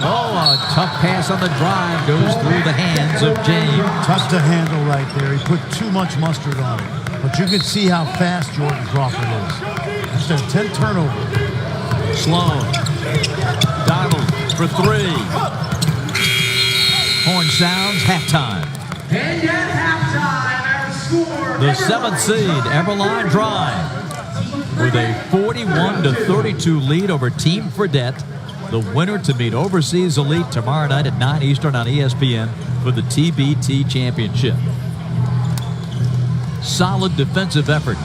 S5: Oh, a tough pass on the drive goes through the hands of James.
S6: Tough to handle right there. He put too much mustard on it. But you can see how fast Jordan Crawford is. That's their 10th turnover.
S5: Sloan. Donald for 3. Horn sounds, halftime.
S12: And at halftime, our score.
S5: The 7th seed, Eberlein Drive, with a 41-32 lead over Team Fredette. The winner to meet Overseas Elite tomorrow night at 9 Eastern on ESPN for the TBT Championship. Solid defensive effort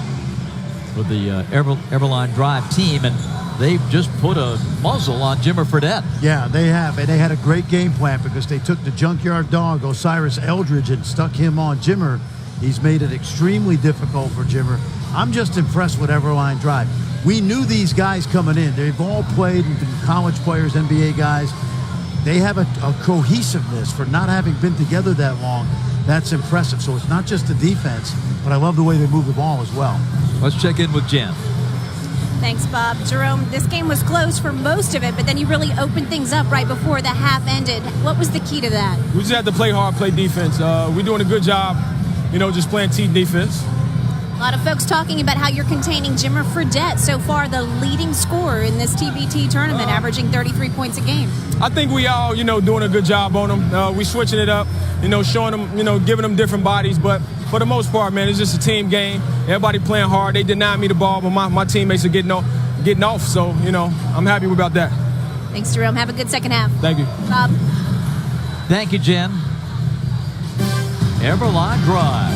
S5: for the Eberlein Drive team, and they've just put a muzzle on Jimmer Fredette.
S6: Yeah, they have, and they had a great game plan because they took the junkyard dog, Osiris Eldridge, and stuck him on Jimmer. He's made it extremely difficult for Jimmer. I'm just impressed with Eberlein Drive. We knew these guys coming in. They've all played and been college players, NBA guys. They have a cohesiveness for not having been together that long. That's impressive. So it's not just the defense, but I love the way they move the ball as well.
S5: Let's check in with Jen.
S7: Thanks, Bob. Jerome, this game was close for most of it, but then you really opened things up right before the half ended. What was the key to that?
S13: We just had to play hard, play defense. We're doing a good job, just playing team defense.
S7: A lot of folks talking about how you're containing Jimmer Fredette, so far the leading scorer in this TBT tournament, averaging 33 points a game.
S13: I think we all, doing a good job on them. We switching it up, showing them, giving them different bodies. But for the most part, man, it's just a team game. Everybody playing hard. They denied me the ball, but my teammates are getting getting off. So, you know, I'm happy about that.
S7: Thanks, Jerome. Have a good second half.
S13: Thank you.
S7: Bob.
S5: Thank you, Jen. Eberlein Drive.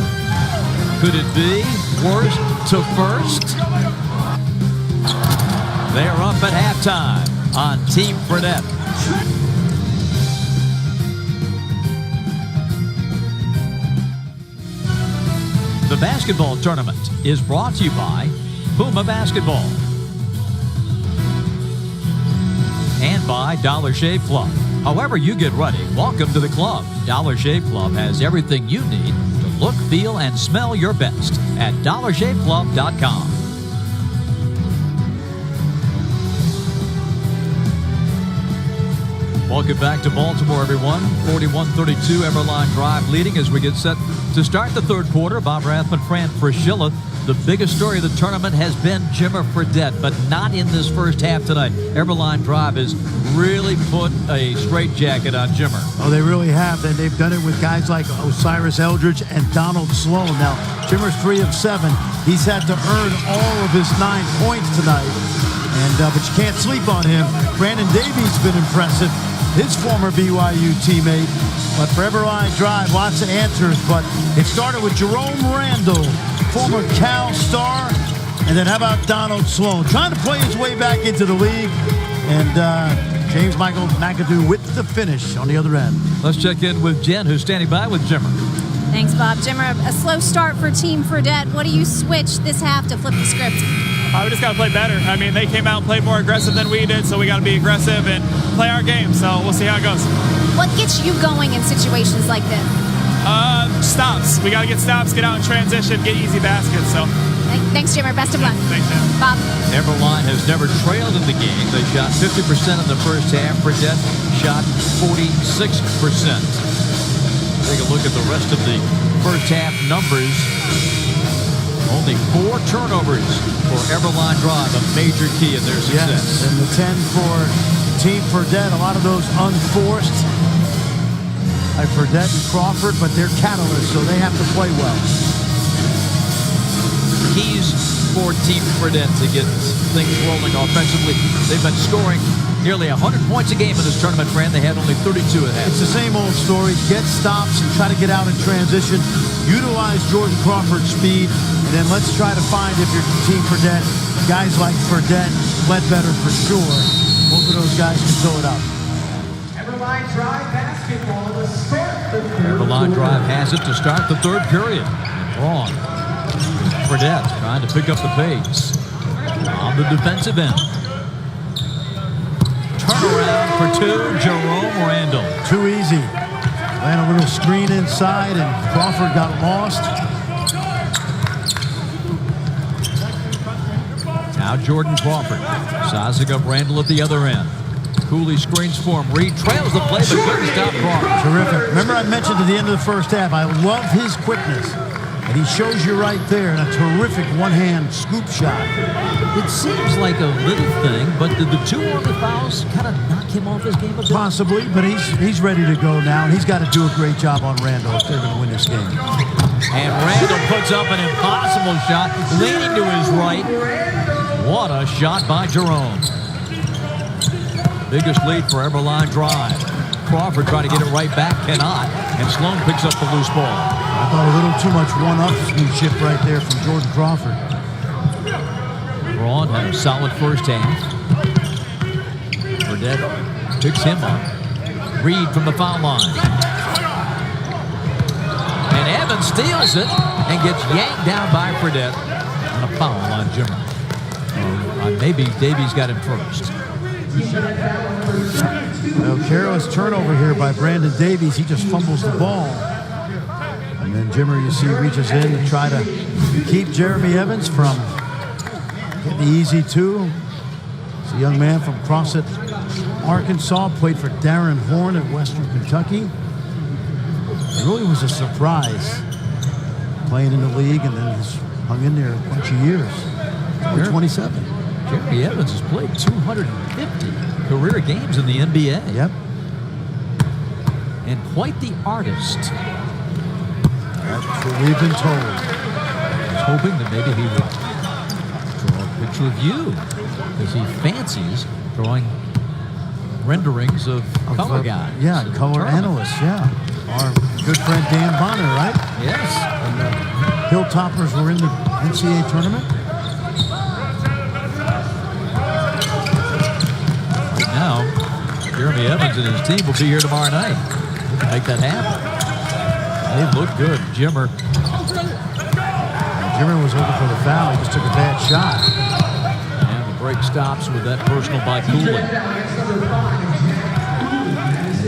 S5: Could it be worst to first? They are up at halftime on Team Fredette. The basketball tournament is brought to you by Puma Basketball and by Dollar Shave Club. However you get ready, welcome to the club. Dollar Shave Club has everything you need to look, feel, and smell your best at dollarshaveclub.com. Welcome back to Baltimore, everyone. 41-32, Eberlein Drive leading as we get set to start the third quarter. Bob Rathman, Fran Fraschilla. The biggest story of the tournament has been Jimmer Fredette, but not in this first half tonight. Eberlein Drive has really put a straitjacket on Jimmer.
S6: Oh, they really have. And they've done it with guys like Osiris Eldridge and Donald Sloan. Now, Jimmer's 3 of 7. He's had to earn all of his 9 points tonight. And but you can't sleep on him. Brandon Davies been impressive. His former BYU teammate. But for Eberlein Drive, lots of answers. But it started with Jerome Randall, former Cal star. And then how about Donald Sloan? Trying to play his way back into the league. And James Michael McAdoo with the finish on the other end.
S5: Let's check in with Jen, who's standing by with Jimmer.
S7: Thanks, Bob. Jimmer, a slow start for Team Fredette. What do you switch this half to flip the script?
S3: We just got to play better. I mean, they came out and played more aggressive than we did, so we got to be aggressive and play our game. So we'll see how it goes.
S7: What gets you going in situations like this?
S3: Stops. We got to get stops, get out in transition, get easy baskets. So.
S7: Thanks, Jimmer. Best of luck.
S3: Thanks, Jim.
S7: Bob.
S5: Eberlein has never trailed in the game. They shot 50% in the first half. Fredette shot 46%. Take a look at the rest of the first half numbers. Only 4 turnovers for Eberlein Drive, a major key in their success.
S6: Yes, and the 10 for Team Fredette, a lot of those unforced by Fredette and Crawford, but they're catalysts, so they have to play well.
S5: Keys for Team Fredette to get things rolling offensively. They've been scoring nearly 100 points a game in this tournament, Fran. They had only 32 at half.
S6: It's the same old story. Get stops and try to get out in transition. Utilize Jordan Crawford's speed. And then let's try to find, if you're Team Fredette, guys like Fredette, Ledbetter for sure. Both of those guys can fill it up.
S12: Eberlein Drive basketball to start the third
S5: Eberlein Drive has it to start the third period. Wrong. Fredette trying to pick up the pace on the defensive end. Turnaround for 2, Jerome Randall.
S6: Too easy. Ran a little screen inside, and Crawford got lost.
S5: Now Jordan Crawford sizing up Randall at the other end. Cooley screens for him. Reed trails the play, but couldn't stop Crawford.
S6: Terrific. Remember I mentioned at the end of the first half, I love his quickness. And he shows you right there in a terrific one-hand scoop shot.
S5: It seems like a little thing, but did the 2 early fouls kind of knock him off his game a bit?
S6: Possibly, but he's ready to go now, and he's got to do a great job on Randall if they're going to win this game.
S5: And Randall puts up an impossible shot, leaning to his right. What a shot by Jerome. Biggest lead for Eberlein Drive. Crawford trying to get it right back, cannot. And Sloan picks up the loose ball.
S6: I thought a little too much one-upsmanship right there from Jordan Crawford.
S5: Braun had a solid first half. Fredette picks him up. Reed from the foul line. And Evans steals it and gets yanked down by Fredette. And a foul on Jimmer. Maybe Davies got him first.
S6: Well, careless turnover here by Brandon Davies. He just fumbles the ball. And then Jimmer, you see, reaches in to try to keep Jeremy Evans from getting the easy 2. It's a young man from Crossett, Arkansas, played for Darren Horn at Western Kentucky. It really was a surprise playing in the league, and then he's hung in there a bunch of years. Only 27.
S5: Jeremy Evans has played 250 career games in the NBA.
S6: Yep.
S5: And quite the artist.
S6: That's what we've been told.
S5: I was hoping that maybe he would draw a picture of you. because he fancies drawing renderings of color guys.
S6: Yeah, color analysts, yeah. Our good friend Dan Bonner, right?
S5: Yes.
S6: And the Hilltoppers were in the NCAA tournament.
S5: Right now, Jeremy Evans and his team will be here tomorrow night to make that happen. They look good. Jimmer
S6: was looking for the foul. He just took a bad shot.
S5: And the break stops with that personal by Cooley.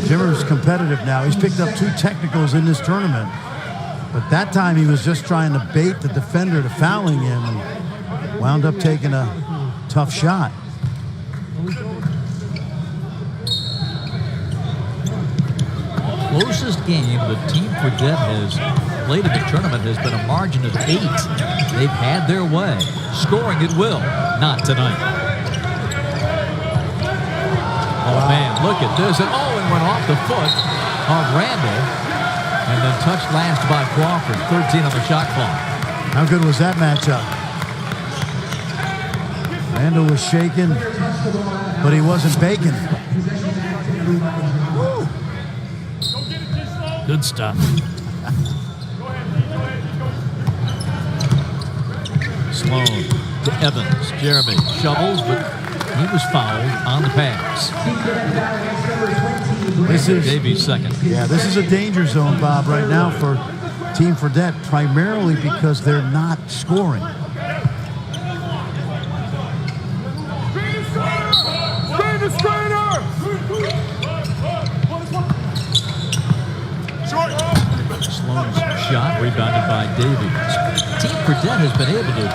S6: Jimmer's competitive now. He's picked up 2 technicals in this tournament. But that time he was just trying to bait the defender to fouling him and wound up taking a tough shot.
S5: Closest game the Team Fredette has played in the tournament has been a margin of 8. They've had their way. Scoring at will. Not tonight. Oh, man, look at this. And went off the foot of Randall. And then touched last by Crawford. 13 on the shot clock.
S6: How good was that matchup? Randall was shaking, but he wasn't baking.
S5: Good stuff. Sloan to Evans. Jeremy shovels, but he was fouled on the pass.
S6: This is
S5: Davies second.
S6: Yeah, this is a danger zone, Bob, right now for Team Fredette, primarily because they're not scoring.
S5: Sloan's shot rebounded by Davies. Team Fredette has been able to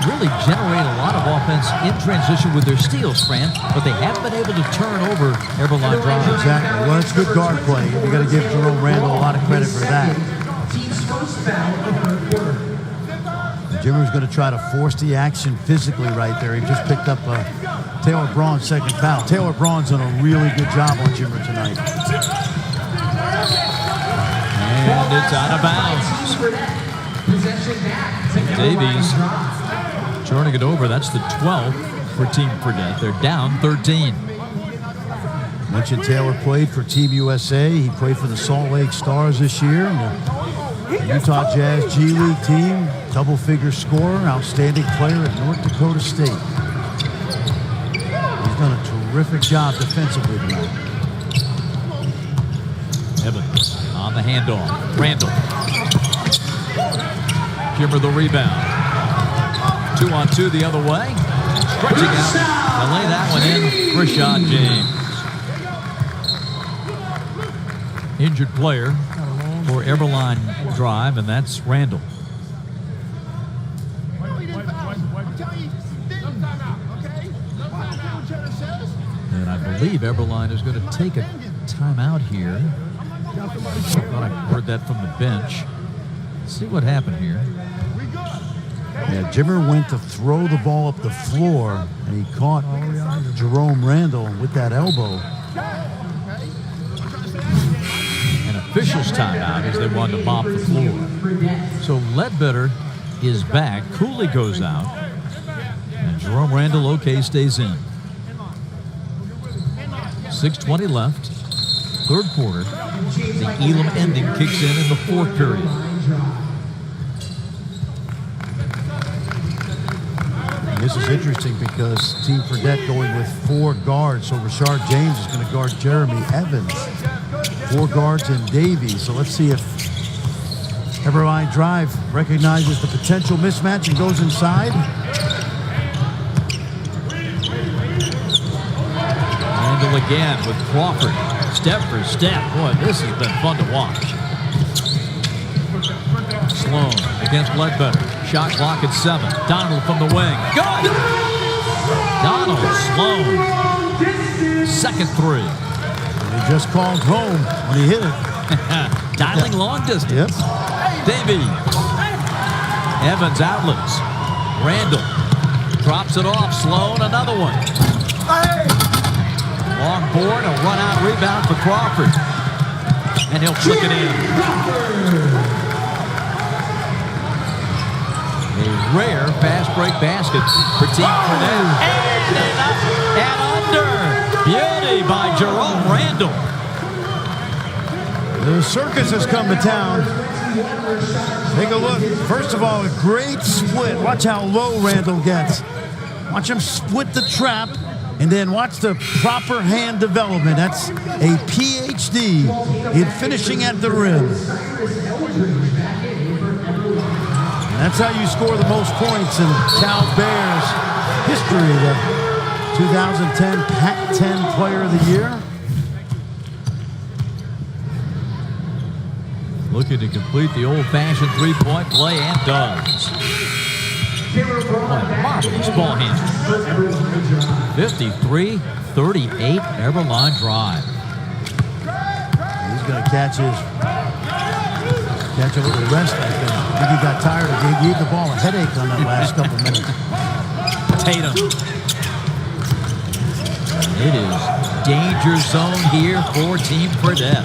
S5: really generate a lot of offense in transition with their steals, Fran, but they haven't been able to turn over Eberlein Drive.
S6: Exactly. Well, it's good guard play. You got to give Jerome Randall a lot of credit for that. Jimmer's going to try to force the action physically right there. He just picked up Taylor Braun's second foul. Taylor Braun's done a really good job on Jimmer tonight.
S5: And it's out of bounds. Davies turning it over. That's the 12th for Team Fredette. They're down 13.
S6: Mentioned Taylor played for Team USA. He played for the Salt Lake Stars this year. And the Utah Jazz G League team, double-figure scorer, outstanding player at North Dakota State. He's done a terrific job defensively tonight.
S5: Evans on the handoff. Randall. Jimmer the rebound. 2-on-2 the other way. Stretching out. They'll lay that one in. Rashad James. Injured player for Eberlein Drive, and that's Randall. And I believe Eberlein is going to take a timeout here. I thought I heard that from the bench. Let's see what happened here.
S6: Yeah, Jimmer went to throw the ball up the floor, and he caught Jerome Randall with that elbow.
S5: An official's timeout as they wanted to mop the floor. So Ledbetter is back. Cooley goes out. And Jerome Randall, okay, stays in. 6:20 left. Third quarter. The Elam ending kicks in the fourth period.
S6: And this is interesting because Team Fredette going with 4 guards. So Rashard James is going to guard Jeremy Evans. 4 guards and Davies. So let's see if Eberlein Drive recognizes the potential mismatch and goes inside.
S5: Randall again with Crawford. Step for step. Boy, this has been fun to watch. Sloan against Ledbetter. Shot clock at 7. Donald from the wing. Good! Donald Sloan. Second 3.
S6: He just called home when he hit it.
S5: Dialing long distance.
S6: Yep.
S5: Davies. Evans outlets. Randall drops it off. Sloan, another one. Long board, a run-out rebound for Crawford. And he'll flick it in. A rare fast break basket for Team Fredette. And under. Beauty by Jerome Randall.
S6: The circus has come to town. Take a look. First of all, a great split. Watch how low Randall gets. Watch him split the trap, and then watch the proper hand development. That's a PhD in finishing at the rim. And that's how you score the most points in Cal Bears history. The 2010 Pac-10 Player of the Year.
S5: Looking to complete the old-fashioned three-point play, and does. What a marvelous ball handle. 53-38, Eberlein Drive.
S6: He's going to catch a little rest, I think. I think he got tired. He gave the ball a headache on that last couple minutes.
S5: Tatum. It is danger zone here for Team Fredette.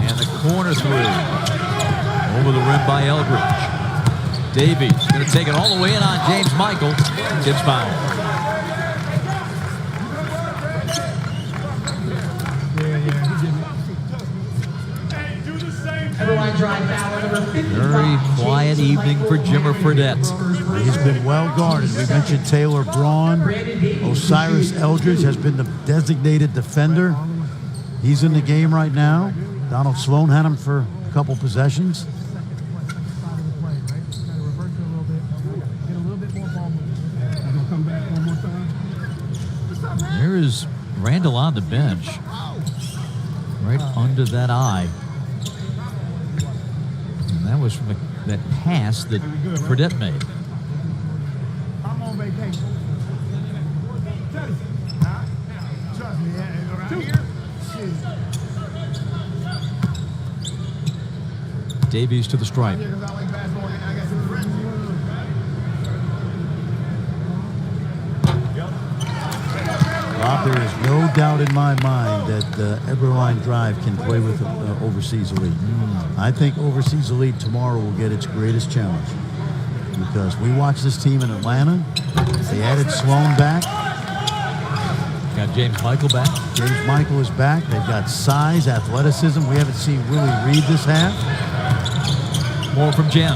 S5: And the corner three. Over the rim by Eldridge. Davies going to take it all the way in on James Michael. Gets fouled.
S12: Eberlein Drive foul number 55.
S5: Very quiet evening for Jimmer Fredette.
S6: He's been well guarded. We mentioned Taylor Braun. Osiris Eldridge has been the designated defender. He's in the game right now. Donald Sloan had him for a couple possessions.
S5: There is Randall on the bench. Right under that eye. And that was from that pass that Fredette made.
S11: I'm on vacation. Trust me, around here.
S5: Davies to the stripe.
S6: Bob, there is no doubt in my mind that Eberlein Drive can play with Overseas Elite. I think Overseas Elite tomorrow will get its greatest challenge because we watched this team in Atlanta. They added Sloan back.
S5: Got James Michael back.
S6: James Michael is back. They've got size, athleticism. We haven't seen Willie Reed this half.
S5: More from Jen.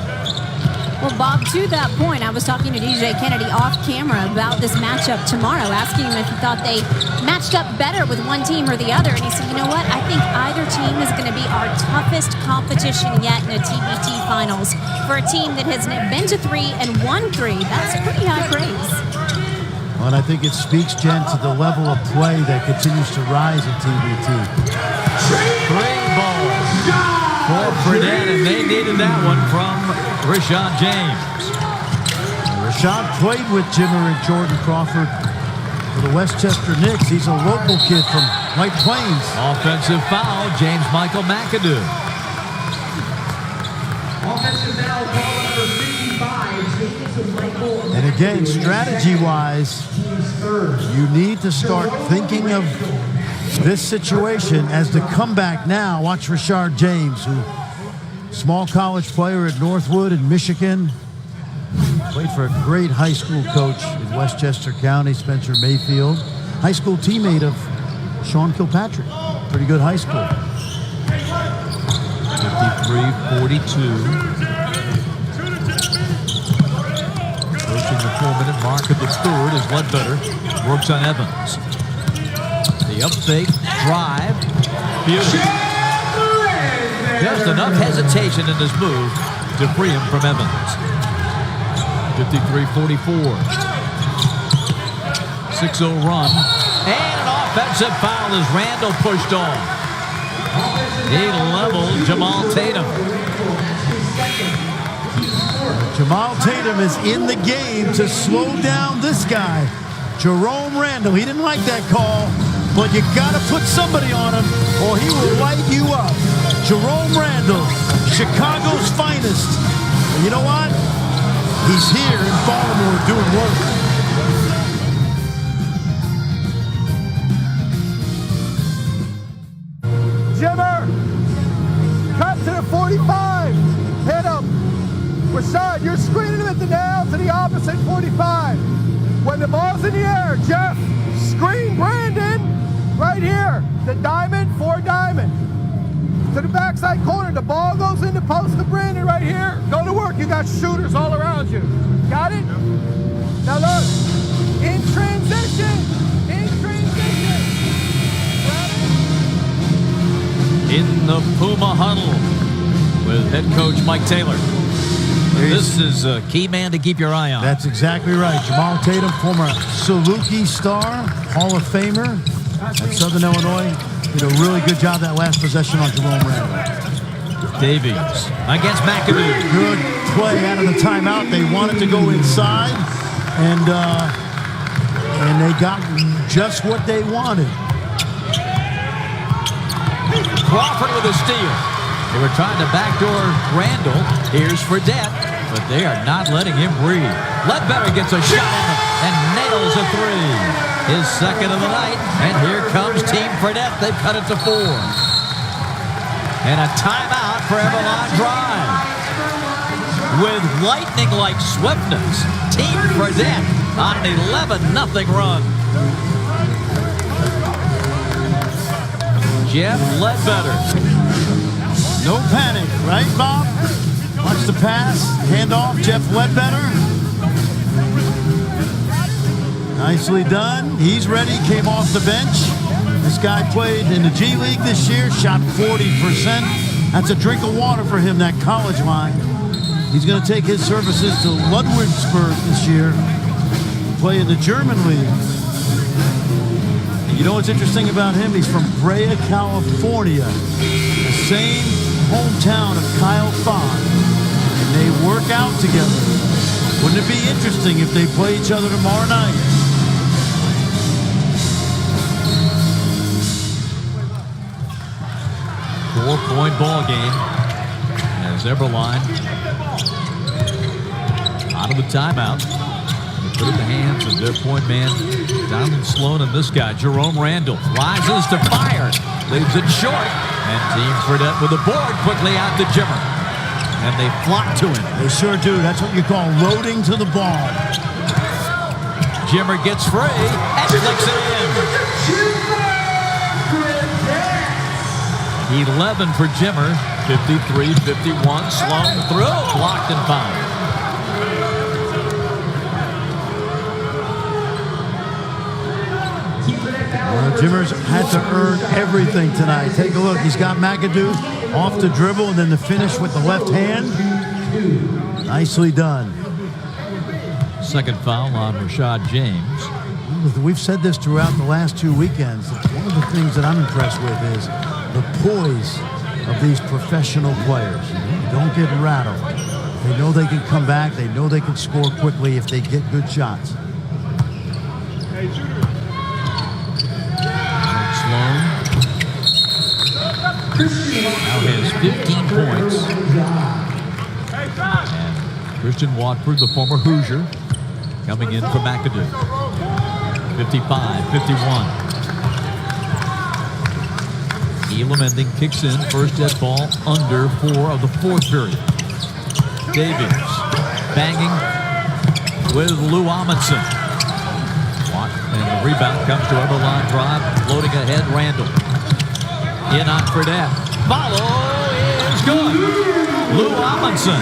S7: Well, Bob, to that point, I was talking to DJ Kennedy off camera about this matchup tomorrow, asking him if he thought they matched up better with one team or the other. And he said, you know what? I think either team is going to be our toughest competition yet in a TBT finals. For a team that has been to 3 and won 3, that's pretty high praise.
S6: Well, and I think it speaks, Jen, to the level of play that continues to rise in TBT.
S5: Great ball for Fredette, and they needed that one from Rashad James.
S6: Rashad played with Jimmer and Jordan Crawford for the Westchester Knicks. He's a local kid from White Plains.
S5: Offensive foul, James Michael McAdoo.
S12: Offensive foul, call number 55. James Michael.
S6: And again, strategy-wise, you need to start thinking of this situation as the comeback now. Watch Rashard James, who small college player at Northwood in Michigan. Played for a great high school coach in Westchester County, Spencer Mayfield. High school teammate of Sean Kilpatrick. Pretty good high school.
S5: 53-42. Approaching the 4-minute mark of the third as Ledbetter works on Evans. The up fake, drive, beauty. Just enough hesitation in this move to free him from Evans. 53-44. 6-0 run. And an offensive foul as Randall pushed off. He leveled Jamal Tatum.
S6: Jamal Tatum is in the game to slow down this guy, Jerome Randall. He didn't like that call, but you got to put somebody on him or he will light you up. Jerome Randall, Chicago's finest. And you know what? He's here in Baltimore doing work.
S11: Jimmer, cut to the 45.
S9: Rashad, you're screening him at the nail to the opposite 45. When the ball's in the air, Jeff, screen Brandon right here. The diamond, 4 diamond. To the backside corner, the ball goes in the post to Brandon right here. Go to work, you got shooters all around you. Got it? Now look, in transition.
S5: In the Puma huddle with head coach Mike Taylor. This is a key man to keep your eye on.
S6: That's exactly right. Jamal Tatum, former Saluki star, Hall of Famer at Southern Illinois. Did a really good job that last possession on Jerome Randall.
S5: Davies against McAdoo.
S6: Good play out of the timeout. They wanted to go inside, and they got just what they wanted.
S5: Crawford with a steal. They were trying to backdoor Randall. Here's Fredette, but they are not letting him breathe. Ledbetter gets a shot at him and nails a 3. His second of the night, and here comes Team Fredette. They've cut it to 4. And a timeout for Eberlein Drive. With lightning-like swiftness, Team Fredette on an 11-0 run. Jeff Ledbetter.
S6: No panic, right, Bob? Watch the pass, handoff, Jeff Ledbetter. Nicely done. He's ready, came off the bench. This guy played in the G League this year, shot 40%. That's a drink of water for him, that college line. He's going to take his services to Ludwigsburg this year, play in the German league. You know what's interesting about him? He's from Brea, California, the same hometown of Kyle Fogg, and they work out together. Wouldn't it be interesting if they play each other tomorrow night?
S5: Four-point ball game as Eberlein out of the timeout. Put in the hands of their point man, Donald Sloan, and this guy, Jerome Randall. Rises to fire. Leaves it short. And Team Fredette with the board quickly out to Jimmer. And they flock to him.
S6: They sure do. That's what you call loading to the ball.
S5: Jimmer gets free and flicks it in. 11 for Jimmer. 53-51. Sloan through. Blocked and fouled.
S6: Jimmer's had to earn everything tonight. Take a look. He's got McAdoo off the dribble and then the finish with the left hand. Nicely done.
S5: Second foul on Rashad James.
S6: We've said this throughout the last 2 weekends. One of the things that I'm impressed with is the poise of these professional players. They don't get rattled. They know they can come back. They know they can score quickly if they get good shots.
S5: Sloan now has 15 points. And Christian Watford, the former Hoosier, coming in for McAdoo. 55-51. Elam ending kicks in. First dead ball under 4 of the 4th period. Davies banging with Lou Amundsen. And the rebound comes to Eberlein Drive. Floating ahead, Randall. In on Fredette. Follow is good. Lou Amundsen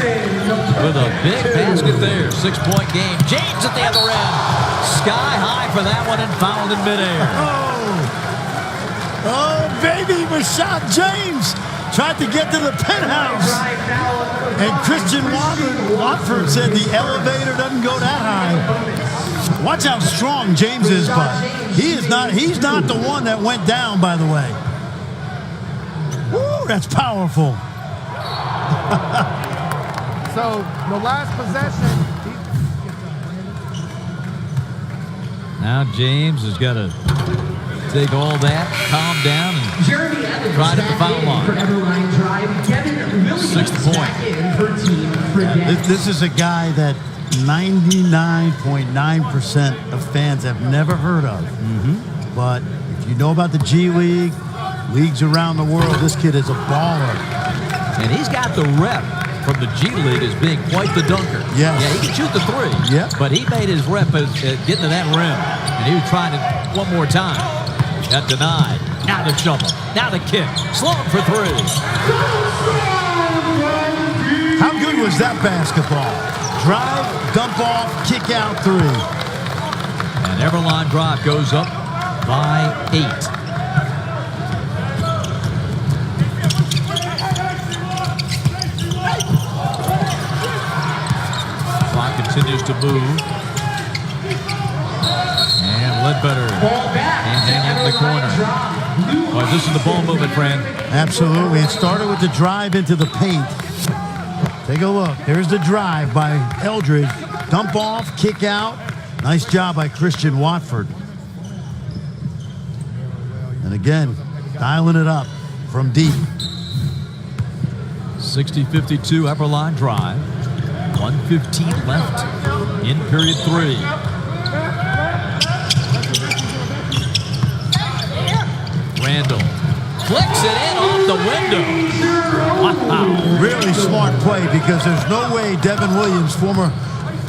S5: with a big basket there. 6-point game. James at the other end. Sky high for that one and fouled in midair.
S6: Oh, baby, Rashad James tried to get to the penthouse. And Christian Watford said the elevator doesn't go that high. Watch how strong James is, but he's not the one that went down, by the way. Woo, that's powerful.
S9: So the last possession.
S5: Now James has got to take all that, calm down, and try to the foul line. 6th point.
S6: This is a guy that 99.9% of fans have never heard of. But if you know about the G League, leagues around the world, this kid is a baller.
S5: And he's got the rep from the G League as being quite the dunker.
S6: Yes.
S5: Yeah, he can shoot the three.
S6: Yeah.
S5: But he made his rep at getting to that rim. And he was trying it one more time. Got denied. Now the shovel. Now the kick. Sloan for three.
S6: How good was that basketball? Drive, dump off, kick out three.
S5: And Eberlein Drive goes up by 8. Clock continues to move. And Ledbetter and hanging in the corner. Well, this is the ball movement, friend.
S6: Absolutely. It started with the drive into the paint. Take a look. Here's the drive by Eldridge. Dump off, kick out. Nice job by Christian Watford. And again, dialing it up from deep.
S5: 60-52 Eberlein Drive. 1:15 left in period 3. Randall flicks it in off the window. Wow.
S6: Really smart play because there's no way Devin Williams, former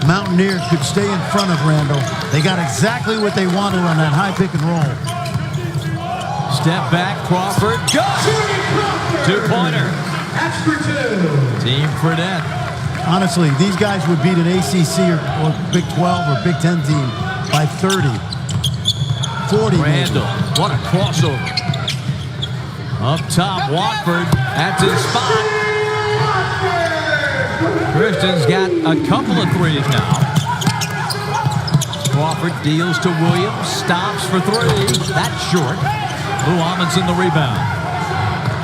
S6: Mountaineer, could stay in front of Randall. They got exactly what they wanted on that high pick and roll.
S5: Step back, Crawford. Go! Two-pointer. Team Fredette.
S6: Honestly, these guys would beat an ACC or Big 12 or Big 10 team by 30, 40.
S5: Randall, what a crossover. Up top, Watford. That's his spot. Christian's got a couple of threes now. Crawford deals to Williams. Stops for three. That's short. Lou Amundsen the rebound.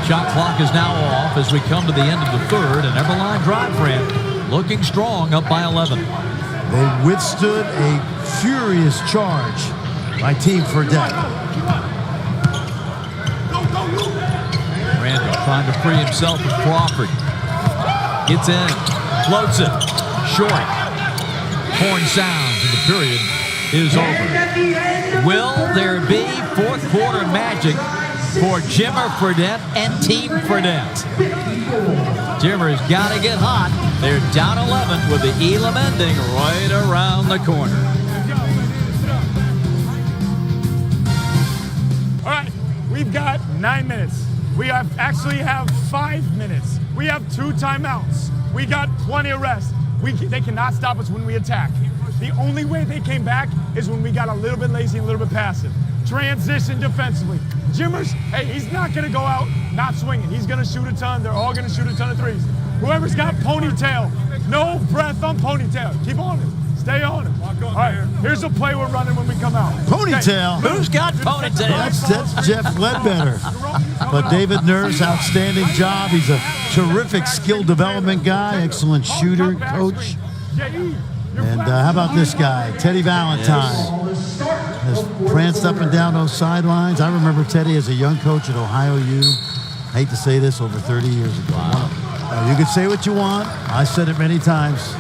S5: Shot clock is now off as we come to the end of the third. And Eberlein Drive, friend, looking strong, up by 11.
S6: They withstood a furious charge by Team Fredette.
S5: Randall trying to free himself of Crawford. Gets in. Floats it. Short. Horn sounds and the period is over. Will there be fourth quarter magic for Jimmer Fredette and Team Fredette? Jimmer's got to get hot. They're down 11 with the Elam ending right around the corner.
S9: All right, we've got 9 minutes. We actually have 5 minutes. We have 2 timeouts. We got plenty of rest. They cannot stop us when we attack. The only way they came back is when we got a little bit lazy and a little bit passive. Transition defensively. Jimmers, hey, he's not going to go out not swinging. He's going to shoot a ton. They're all going to shoot a ton of threes. Whoever's got ponytail, no breath on ponytail. Keep on it. Stay on it. All right, here's a play we're running when we come out.
S6: Ponytail.
S5: Okay. Who's got ponytail?
S6: That's Jeff Ledbetter. But David Nurse, outstanding job. He's a terrific skill development guy, excellent shooter, coach. And how about this guy, Teddy Valentine? Has pranced up and down those sidelines. I remember Teddy as a young coach at Ohio U. I hate to say this, over 30 years ago. Wow. You can say what you want. I said it many times.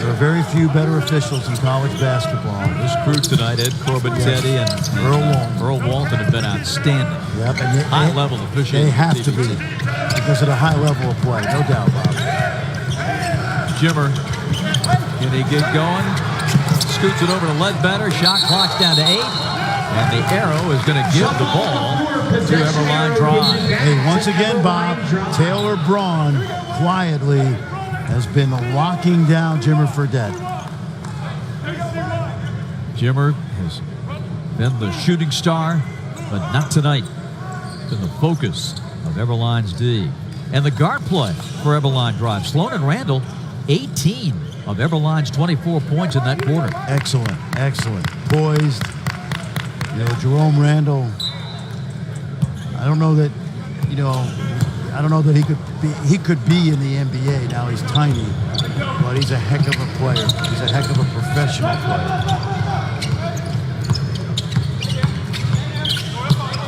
S6: There are very few better officials in college basketball.
S5: This crew tonight, Ed Corbin, Teddy, and Earl Walton have been outstanding.
S6: Yep, and
S5: high-level officials.
S6: They have to be because of the high level of play, no doubt, Bob.
S5: Jimmer, can he get going? Scoots it over to Ledbetter. Shot clock's down to 8. And the arrow is going to give the ball to Eberlein Drive.
S6: Hey, once again, Bob, Taylor Braun quietly has been locking down Jimmer Fredette.
S5: Jimmer has been the shooting star, but not tonight. Been the focus of Eberlein's D. And the guard play for Eberlein Drive. Sloan and Randall, 18 of Eberlein's 24 points in that quarter.
S6: Excellent, excellent. Poised. You know, Jerome Randall, I don't know that he could be in the NBA. Now he's tiny, but he's a heck of a player. He's a heck of a professional player.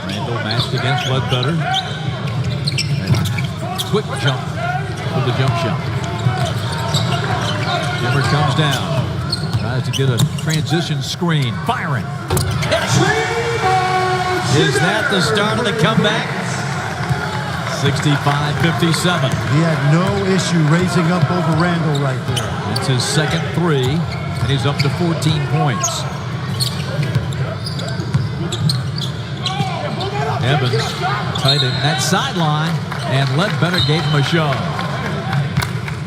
S5: Randall matched against Ledbetter. Quick jump with the jump shot. Jimmer comes down. Tries to get a transition screen. Firing. Is that the start of the comeback? 65-57.
S6: He had no issue raising up over Randall right there.
S5: It's his second three, and he's up to 14 points. Evans tight in that sideline, and Ledbetter gave him a shove.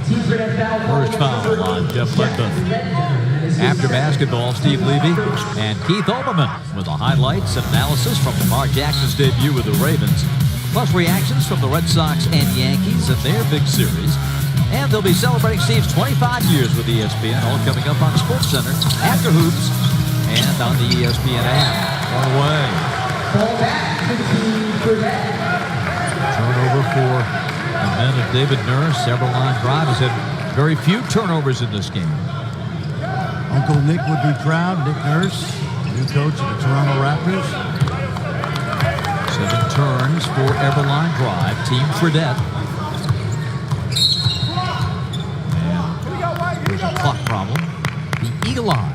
S5: First foul on Jeff Ledbetter. After basketball, Steve Levy and Keith Olbermann with the highlights and analysis from Lamar Jackson's debut with the Ravens, plus reactions from the Red Sox and Yankees in their big series. And they'll be celebrating Steve's 25 years with ESPN, all coming up on SportsCenter after hoops and on the ESPN app. One away. Turnover for the men of David Nurse. Eberlein Drive has had very few turnovers in this game.
S6: Uncle Nick would be proud. Nick Nurse, new coach of the Toronto Raptors.
S5: 7 turns for Eberlein Drive. Team Fredette. And there's a clock problem. The Elam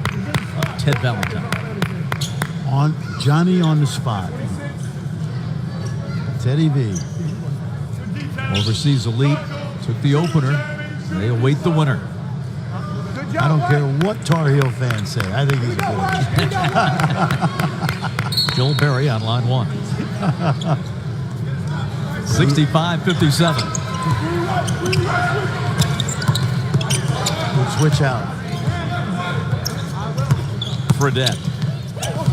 S5: of Ted Valentine.
S6: On Johnny on the spot. Teddy V.
S5: Overseas Elite took the opener. They await the winner.
S6: I don't care what Tar Heel fans say. I think he's good.
S5: Joel Berry on line 1. 65-57.
S6: Good switch out.
S5: Fredette.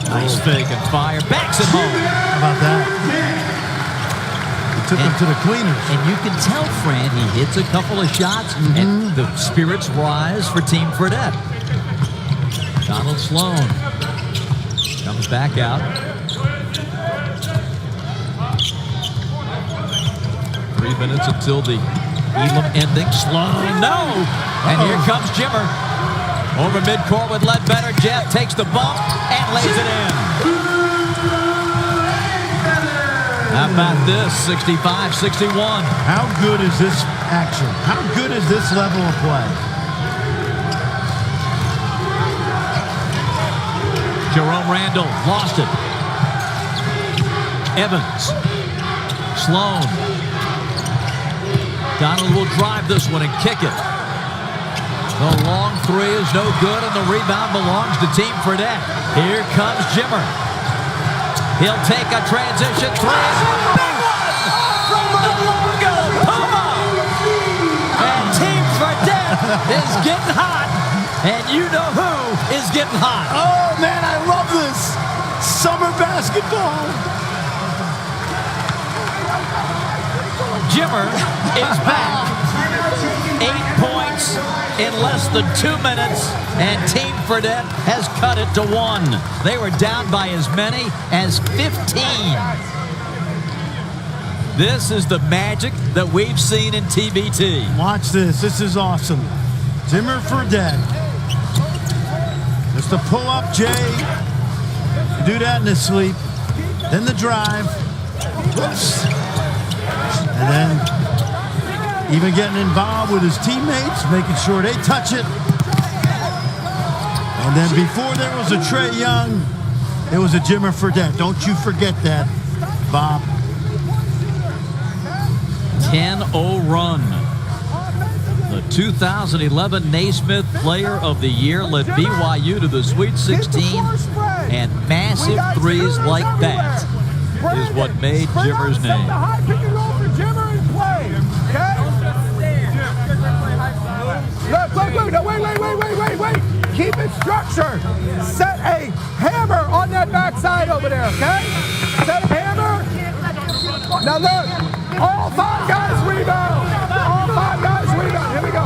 S5: Nice fake and fire. Backs it home.
S6: How about that? Took him to the cleaners.
S5: And you can tell, Fran, he hits a couple of shots, and the spirits rise for Team Fredette. Donald Sloan comes back out. 3 minutes until the Elam ending. Sloan, no! And here comes Jimmer. Over midcourt with Ledbetter. Jeff takes the bump and lays it in. How about this? 65-61.
S6: How good is this action? How good is this level of play?
S5: Jerome Randall lost it. Evans. Sloan. Donald will drive this one and kick it. The long three is no good, and the rebound belongs to Team Fredette. Here comes Jimmer. He'll take a transition three. Big one from the logo Puma. And Team Fredette is getting hot. And you know who is getting hot.
S6: Oh, man, I love this. Summer basketball.
S5: Jimmer is back. 8 points in less than 2 minutes, and Team Fredette has cut it to 1. They were down by as many as 15. This is the magic that we've seen in TBT.
S6: Watch this. This is awesome. Jimmer Fredette. Just a pull-up, Jay. Do that in his sleep. Then the drive. Whoops. And then even getting involved with his teammates, making sure they touch it. And then before there was a Trae Young, there was a Jimmer Fredette. Don't you forget that, Bob.
S5: 10-0 run. The 2011 Naismith Player of the Year led BYU to the Sweet 16, and massive threes like that is what made Jimmer's name.
S14: Look, no, wait. Keep it structured. Set a hammer on that backside over there, okay? Set a hammer. Now look, all 5 guys rebound. All 5 guys rebound. Here we go.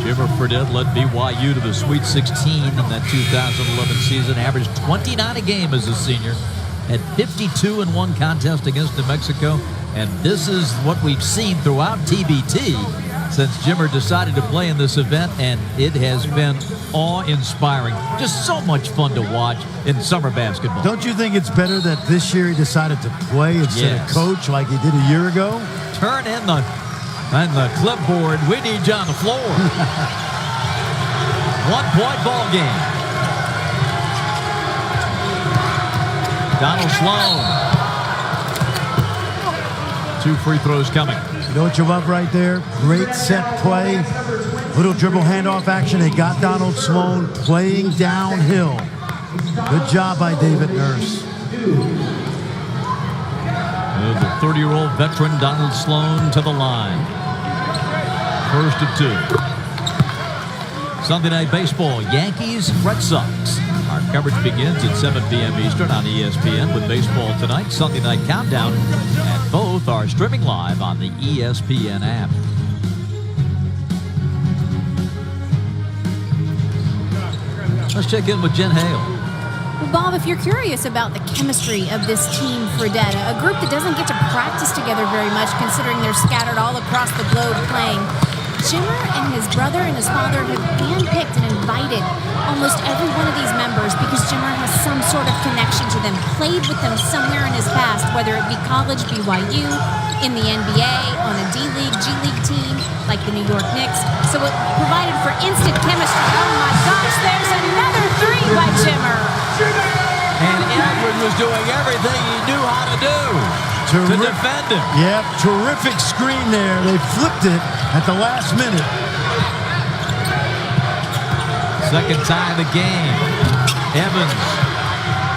S5: Jimmer Fredette led BYU to the Sweet 16 in that 2011 season, averaged 29 a game as a senior, had 52 in one contest against New Mexico, and this is what we've seen throughout TBT since Jimmer decided to play in this event, and it has been awe-inspiring. Just so much fun to watch in summer basketball.
S6: Don't you think it's better that this year he decided to play instead of coach like he did a year ago?
S5: Turn in the clipboard. We need you on the floor. 1-point ball game. Donald Sloan. 2 free throws coming.
S6: You know what you love right there? Great set play. Little dribble handoff action. They got Donald Sloan playing downhill. Good job by David Nurse.
S5: The 30-year-old veteran Donald Sloan to the line. First of 2. Sunday Night Baseball, Yankees, Red Sox. Our coverage begins at 7 p.m. Eastern on ESPN with Baseball Tonight, Sunday Night Countdown, and both are streaming live on the ESPN app. Let's check in with Jen Hale.
S7: Well, Bob, if you're curious about the chemistry of this Team Fredette, a group that doesn't get to practice together very much considering they're scattered all across the globe playing, Jimmer and his brother and his father have handpicked and invited almost every one of these members because Jimmer has some sort of connection to them, played with them somewhere in his past, whether it be college, BYU, in the NBA, on a D-League, G-League team, like the New York Knicks. So it provided for instant chemistry. Oh my gosh, there's another 3 by Jimmer.
S5: And Eldridge was doing everything he knew how to do to defend him.
S6: Yep, terrific screen there. They flipped it at the last minute.
S5: Second tie of the game. Evans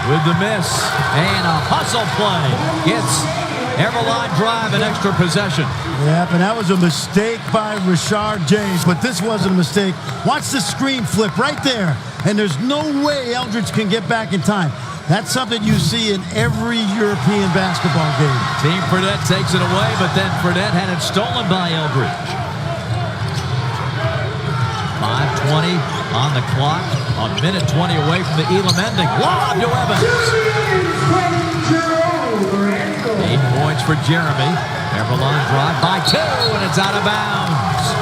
S5: with the miss. And a hustle play. Gets Eberlein Drive an extra possession.
S6: Yep, and that was a mistake by Rashard James, but this wasn't a mistake. Watch the screen flip right there, and there's no way Eldridge can get back in time. That's something you see in every European basketball game.
S5: Team Fredette takes it away, but then Fredette had it stolen by Eldridge. 5:20 on the clock. A minute 20 away from the Elam ending. Lob to Evans. 8 points for Jeremy. Eberlein Drive by 2, and it's out of bounds.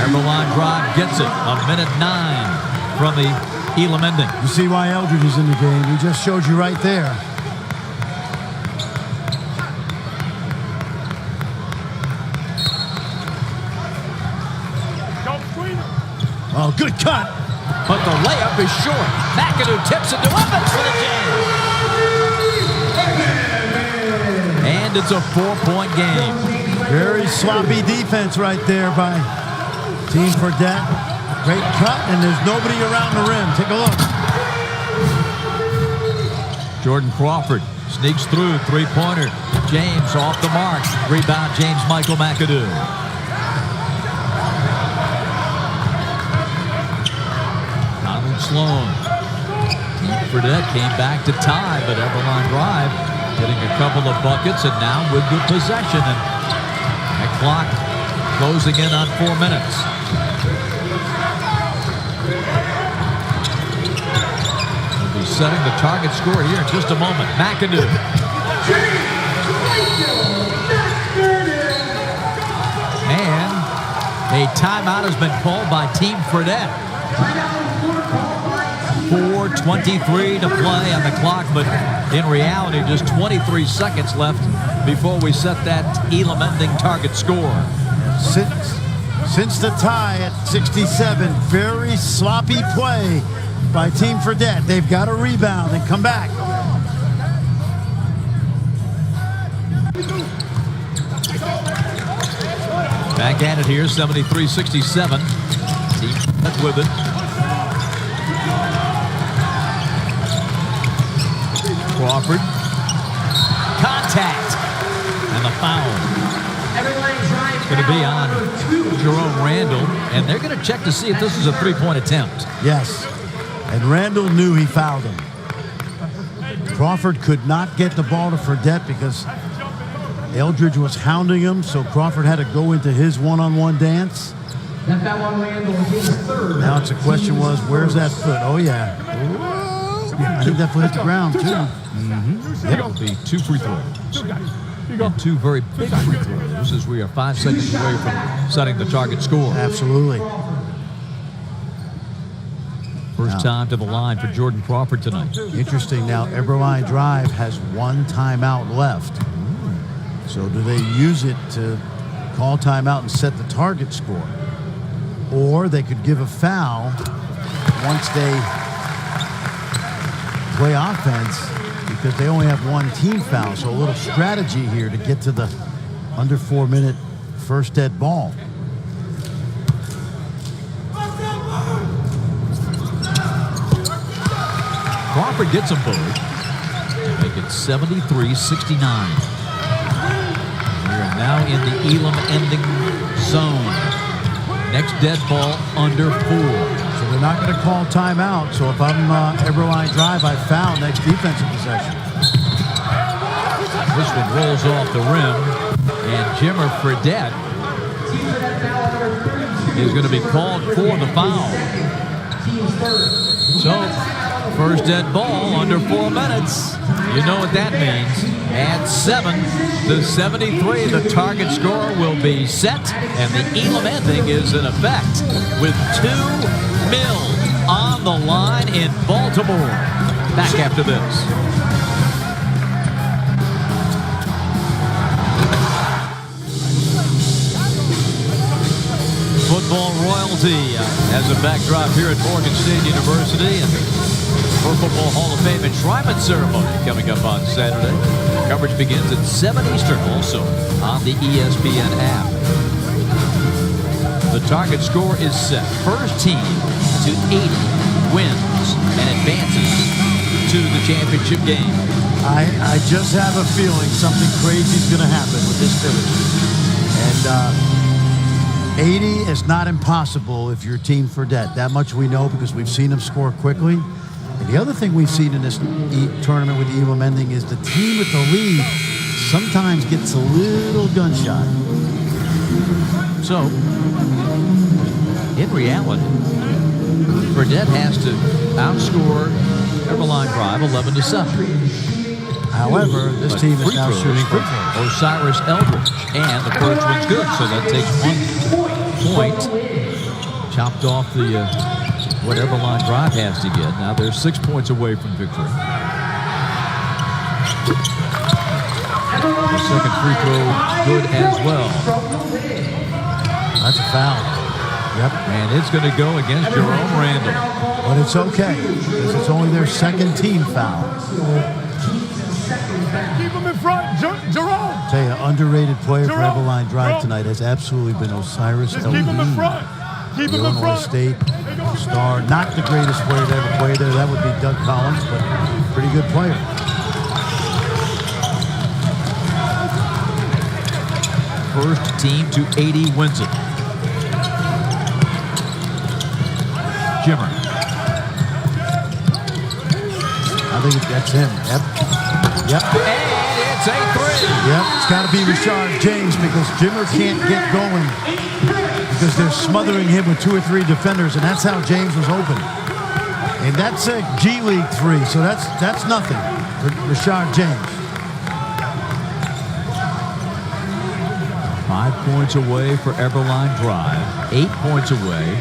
S5: Eberlein Drive gets it. A minute 9 from the Elam ending.
S6: You see why Eldridge is in the game. He just showed you right there. Oh, good cut.
S5: But the layup is short. McAdoo tips it to Evans for the jam. And it's a 4-point game.
S6: Very sloppy defense right there by Team Fredette. Great cut, and there's nobody around the rim. Take a look.
S5: Jordan Crawford sneaks through, 3-pointer. James off the mark. Rebound, James Michael McAdoo. Donald Sloan. Team Fredette came back to tie, but Eberlein Drive getting a couple of buckets, and now with good possession. And that clock closing in on 4 minutes. We'll be setting the target score here in just a moment. McAdoo. And a timeout has been called by Team Fredette. 4:23 to play on the clock, but in reality, just 23 seconds left before we set that Elam ending target score.
S6: Since the tie at 67, very sloppy play by Team Fredette. They've got to rebound and come back.
S5: Back at it here, 73-67. Team Fredette with it. Crawford. Contact. And the foul. It's going to be on Jerome Randall. And they're going to check to see if this is a 3-point attempt.
S6: Yes. And Randall knew he fouled him. Crawford could not get the ball to Fredette because Eldridge was hounding him, so Crawford had to go into his one-on-one dance. Now it's a question was, where's that foot? Oh, yeah. I think that foot hit the ground, too.
S5: It will be 2 free throws. And 2 very big free throws as we are 5 seconds away from setting the target score.
S6: Absolutely.
S5: First time to the line for Jordan Crawford tonight.
S6: Interesting. Now, Eberlein Drive has 1 timeout left. So do they use it to call timeout and set the target score? Or they could give a foul once they play offense because they only have one team foul. So a little strategy here to get to the under 4-minute first dead ball.
S5: Crawford gets them both. Make it 73-69. We are now in the Elam ending zone. Next dead ball under 4.
S6: So they're not going to call timeout. So if I'm Eberlein Drive, I foul next defensive possession.
S5: This one rolls off the rim, and Jimmer Fredette is going to be called for the foul. So, first dead ball under 4 minutes. You know what that means. At 7-73, the target score will be set, and the Elam ending is in effect with 2 mil on the line in Baltimore. Back after this. Football royalty as a backdrop here at Morgan State University, and Pro Football Hall of Fame enshrinement ceremony coming up on Saturday. Coverage begins at 7 Eastern, also on the ESPN app. The target score is set. First team to 80 wins and advances to the championship game.
S6: I just have a feeling something crazy is going to happen with this finish. And 80 is not impossible if you're Team Fredette. That much we know because we've seen them score quickly. And the other thing we've seen in this tournament with the Elam ending is the team with the lead sometimes gets a little gun-shy.
S5: So, in reality, Fredette has to outscore Eberlein Drive 11-7.
S6: However, this team is now shooting free throws.
S5: Osiris Eldridge, and the first one's good, so that takes 1 point. Chopped off the what Eberlein Drive has to get. Now they're 6 points away from victory. The second free throw good as well.
S6: That's a foul.
S5: Yep. And it's going to go against Jerome Randall.
S6: But it's okay, because it's only their second team foul.
S9: Keep him in front, Jerome.
S6: I'll tell you, underrated player for Eberlein Drive tonight has absolutely been Osiris
S9: Just keep him in front. Keep him in
S6: Illinois
S9: front.
S6: State star. Not the greatest player to ever play there. That would be Doug Collins, but pretty good player.
S5: First team to 80 wins it. Jimmer.
S6: I think that's him. Yep. Yep.
S5: And it's a 3.
S6: Yep. It's got to be Richard James because Jimmer can't get going because they're smothering him with 2 or 3 defenders, and that's how James was open. And that's a G League 3, so that's nothing for Richard James.
S5: 5 points away for Eberlein Drive. 8 points away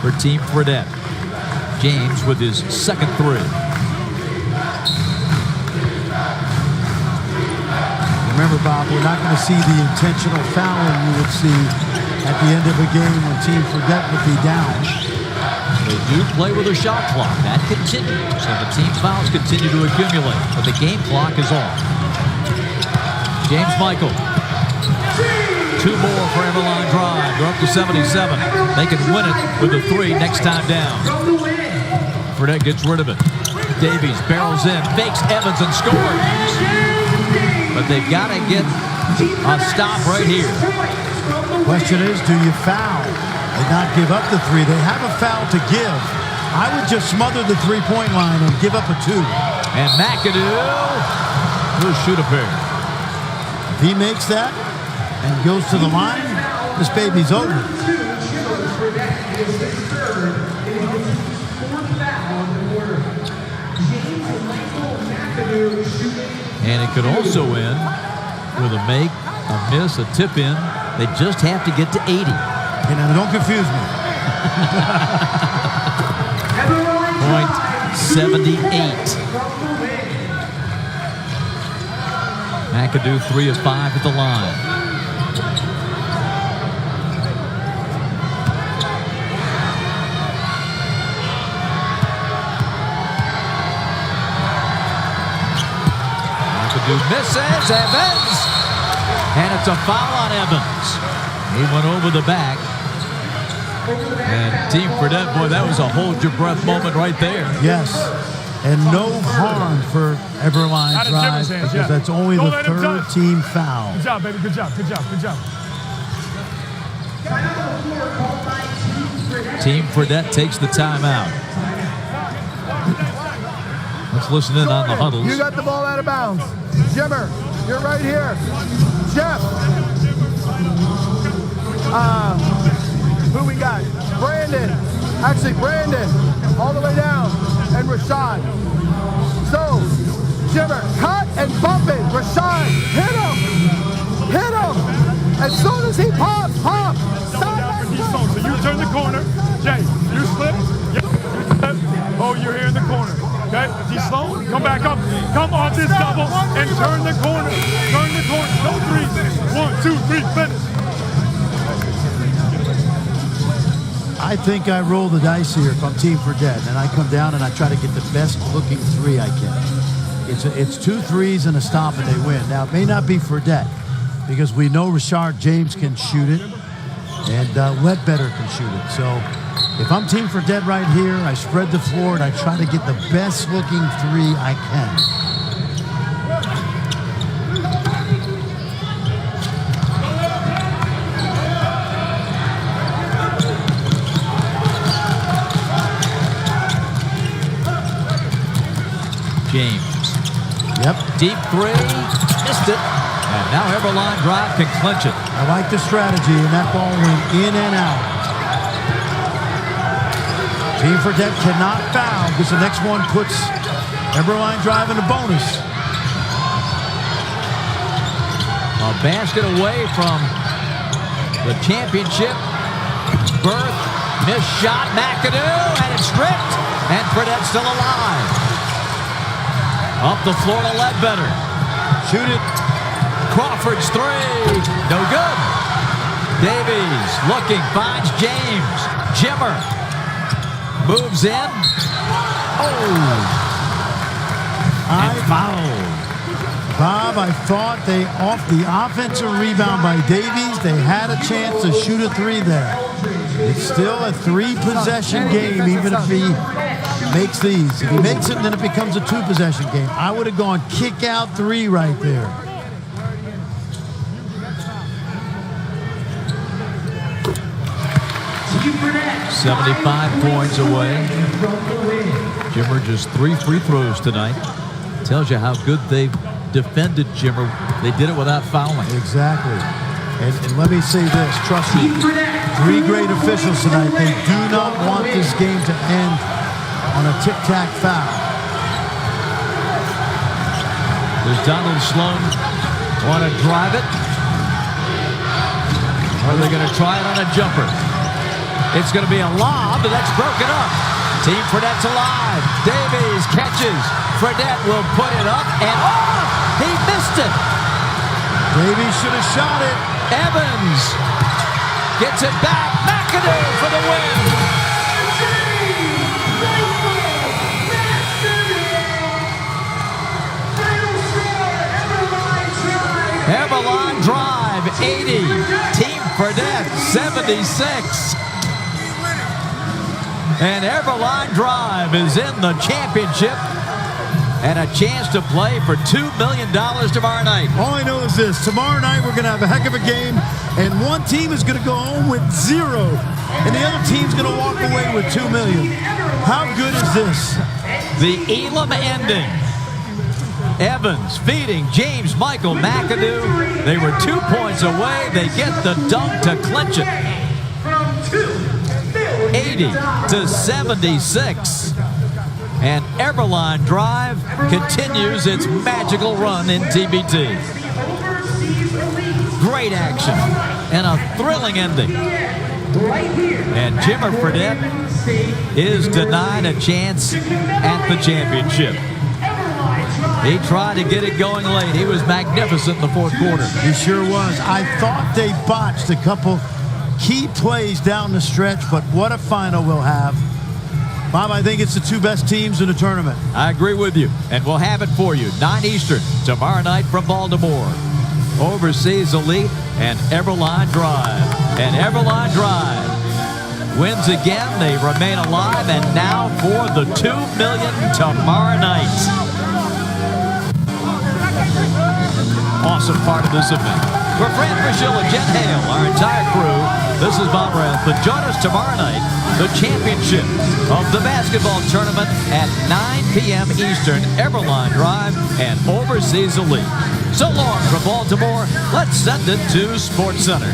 S5: for Team Fredette. James with his second 3.
S6: Remember, Bob, we're not going to see the intentional fouling you would see at the end of a game when Team Fredette would be down.
S5: They do play with a shot clock. That continues, and the team fouls continue to accumulate, but the game clock is off. James Michael. 2 more for Eberlein Drive. They're up to 77. They can win it with a 3 next time down. Fredette gets rid of it. Davies barrels in, fakes Evans, and scores. But they've got to get a stop right here.
S6: Question is, do you foul and not give up the 3? They have a foul to give. I would just smother the 3-point line and give up a 2.
S5: And McAdoo will shoot a pair.
S6: If he makes that and goes to the line, this baby's over.
S5: And it could also end with a make, a miss, a tip in. They just have to get to 80.
S6: And now don't confuse me.
S5: Point 78. McAdoo 3 of 5 at the line. who misses. Evans. And it's a foul on Evans. He went over the back. And Team Fredette, boy, that was a hold-your-breath moment right there.
S6: Yes. And no harm for Eberlein Drive because that's only the third team foul.
S9: Good job, baby. Good job. Good job. Good job.
S5: Team Fredette takes the timeout. Let's listen in on the huddles.
S14: You got the ball out of bounds. Jimmer, you're right here. Jeff. Who we got? Brandon. Actually, Brandon. All the way down. And Rashad. So, Jimmer, cut and bump it. Rashad, hit him. Hit him. As soon as he pops, pop.
S9: So you turn the corner. Jay, you slip. Yep. You slip. Oh, you're here in the corner. Okay? If he's slow, come back up. Come off this double and turn the corner. Turn the corner. No threes. 1, 2, 3, finish.
S6: I think I roll the dice here if I'm Team Fredette, and I come down and I try to get the best looking three I can. It's 2 threes and a stop and they win. Now, it may not be Fredette because we know Richard James can shoot it and Ledbetter can shoot it. So if I'm Team Fredette right here, I spread the floor and I try to get the best looking three I can.
S5: James.
S6: Yep.
S5: Deep three. Missed it. And now Eberlein Drive can clinch it.
S6: I like the strategy, and that ball went in and out. Team Fredette cannot foul because the next one puts Eberlein Drive in a bonus.
S5: A basket away from the championship berth. Missed shot. McAdoo. And it's stripped. And Fredette still alive. Up the floor to Ledbetter. Shoot it. Crawford's three. No good. Davies looking. Finds James. Jimmer. Moves in. Oh. And foul.
S6: Bob, I thought they, off the offensive rebound by Davies, they had a chance to shoot a three there. It's still a 3-possession game, even if he makes these. If he makes it, then it becomes a 2-possession game. I would have gone kick out 3 right there.
S12: Fredette.
S5: 75 points away. Jimmer just 3 free throws tonight. Tells you how good they've defended Jimmer. They did it without fouling.
S6: Exactly. And let me say this, trust me, 3 great officials tonight. They do not want this game to end on a tic-tac foul.
S5: There's Donald Sloan. Want to drive it? Or are they going to try it on a jumper? It's going to be a lob, but that's broken up. Team Fredette's alive. Davies catches. Fredette will put it up, and he missed it.
S6: Davies should have shot it.
S5: Evans gets it back. McAdoo for the win. Eberlein Drive 80. Team Fredette 76. And Eberlein Drive is in the championship and a chance to play for $2 million tomorrow night.
S6: All I know is this. Tomorrow night we're going to have a heck of a game, and one team is going to go home with 0, and the other team's going to walk away with $2 million. How good is this?
S5: The Elam ending. Evans feeding James Michael McAdoo. They were 2 points away. They get the dunk to clinch it. 80-76. And Eberlein Drive continues its magical run in TBT. Great action and a thrilling ending. And Jimmer Fredette is denied a chance at the championship. He tried to get it going late. He was magnificent in the fourth quarter.
S6: He sure was. I thought they botched a couple key plays down the stretch, but what a final we'll have. Bob, I think it's the two best teams in the tournament.
S5: I agree with you, and we'll have it for you 9 Eastern tomorrow night from Baltimore. Overseas Elite and Eberlein Drive. And Eberlein Drive wins again. They remain alive, and now for the $2 million tomorrow night. Awesome part of this event. For Fran Frischel and Jen Hale, our entire crew, this is Bob Rath. But join us tomorrow night, the championship of the basketball tournament at 9 p.m. Eastern, Eberlein Drive and Overseas Elite. So long from Baltimore. Let's send it to SportsCenter.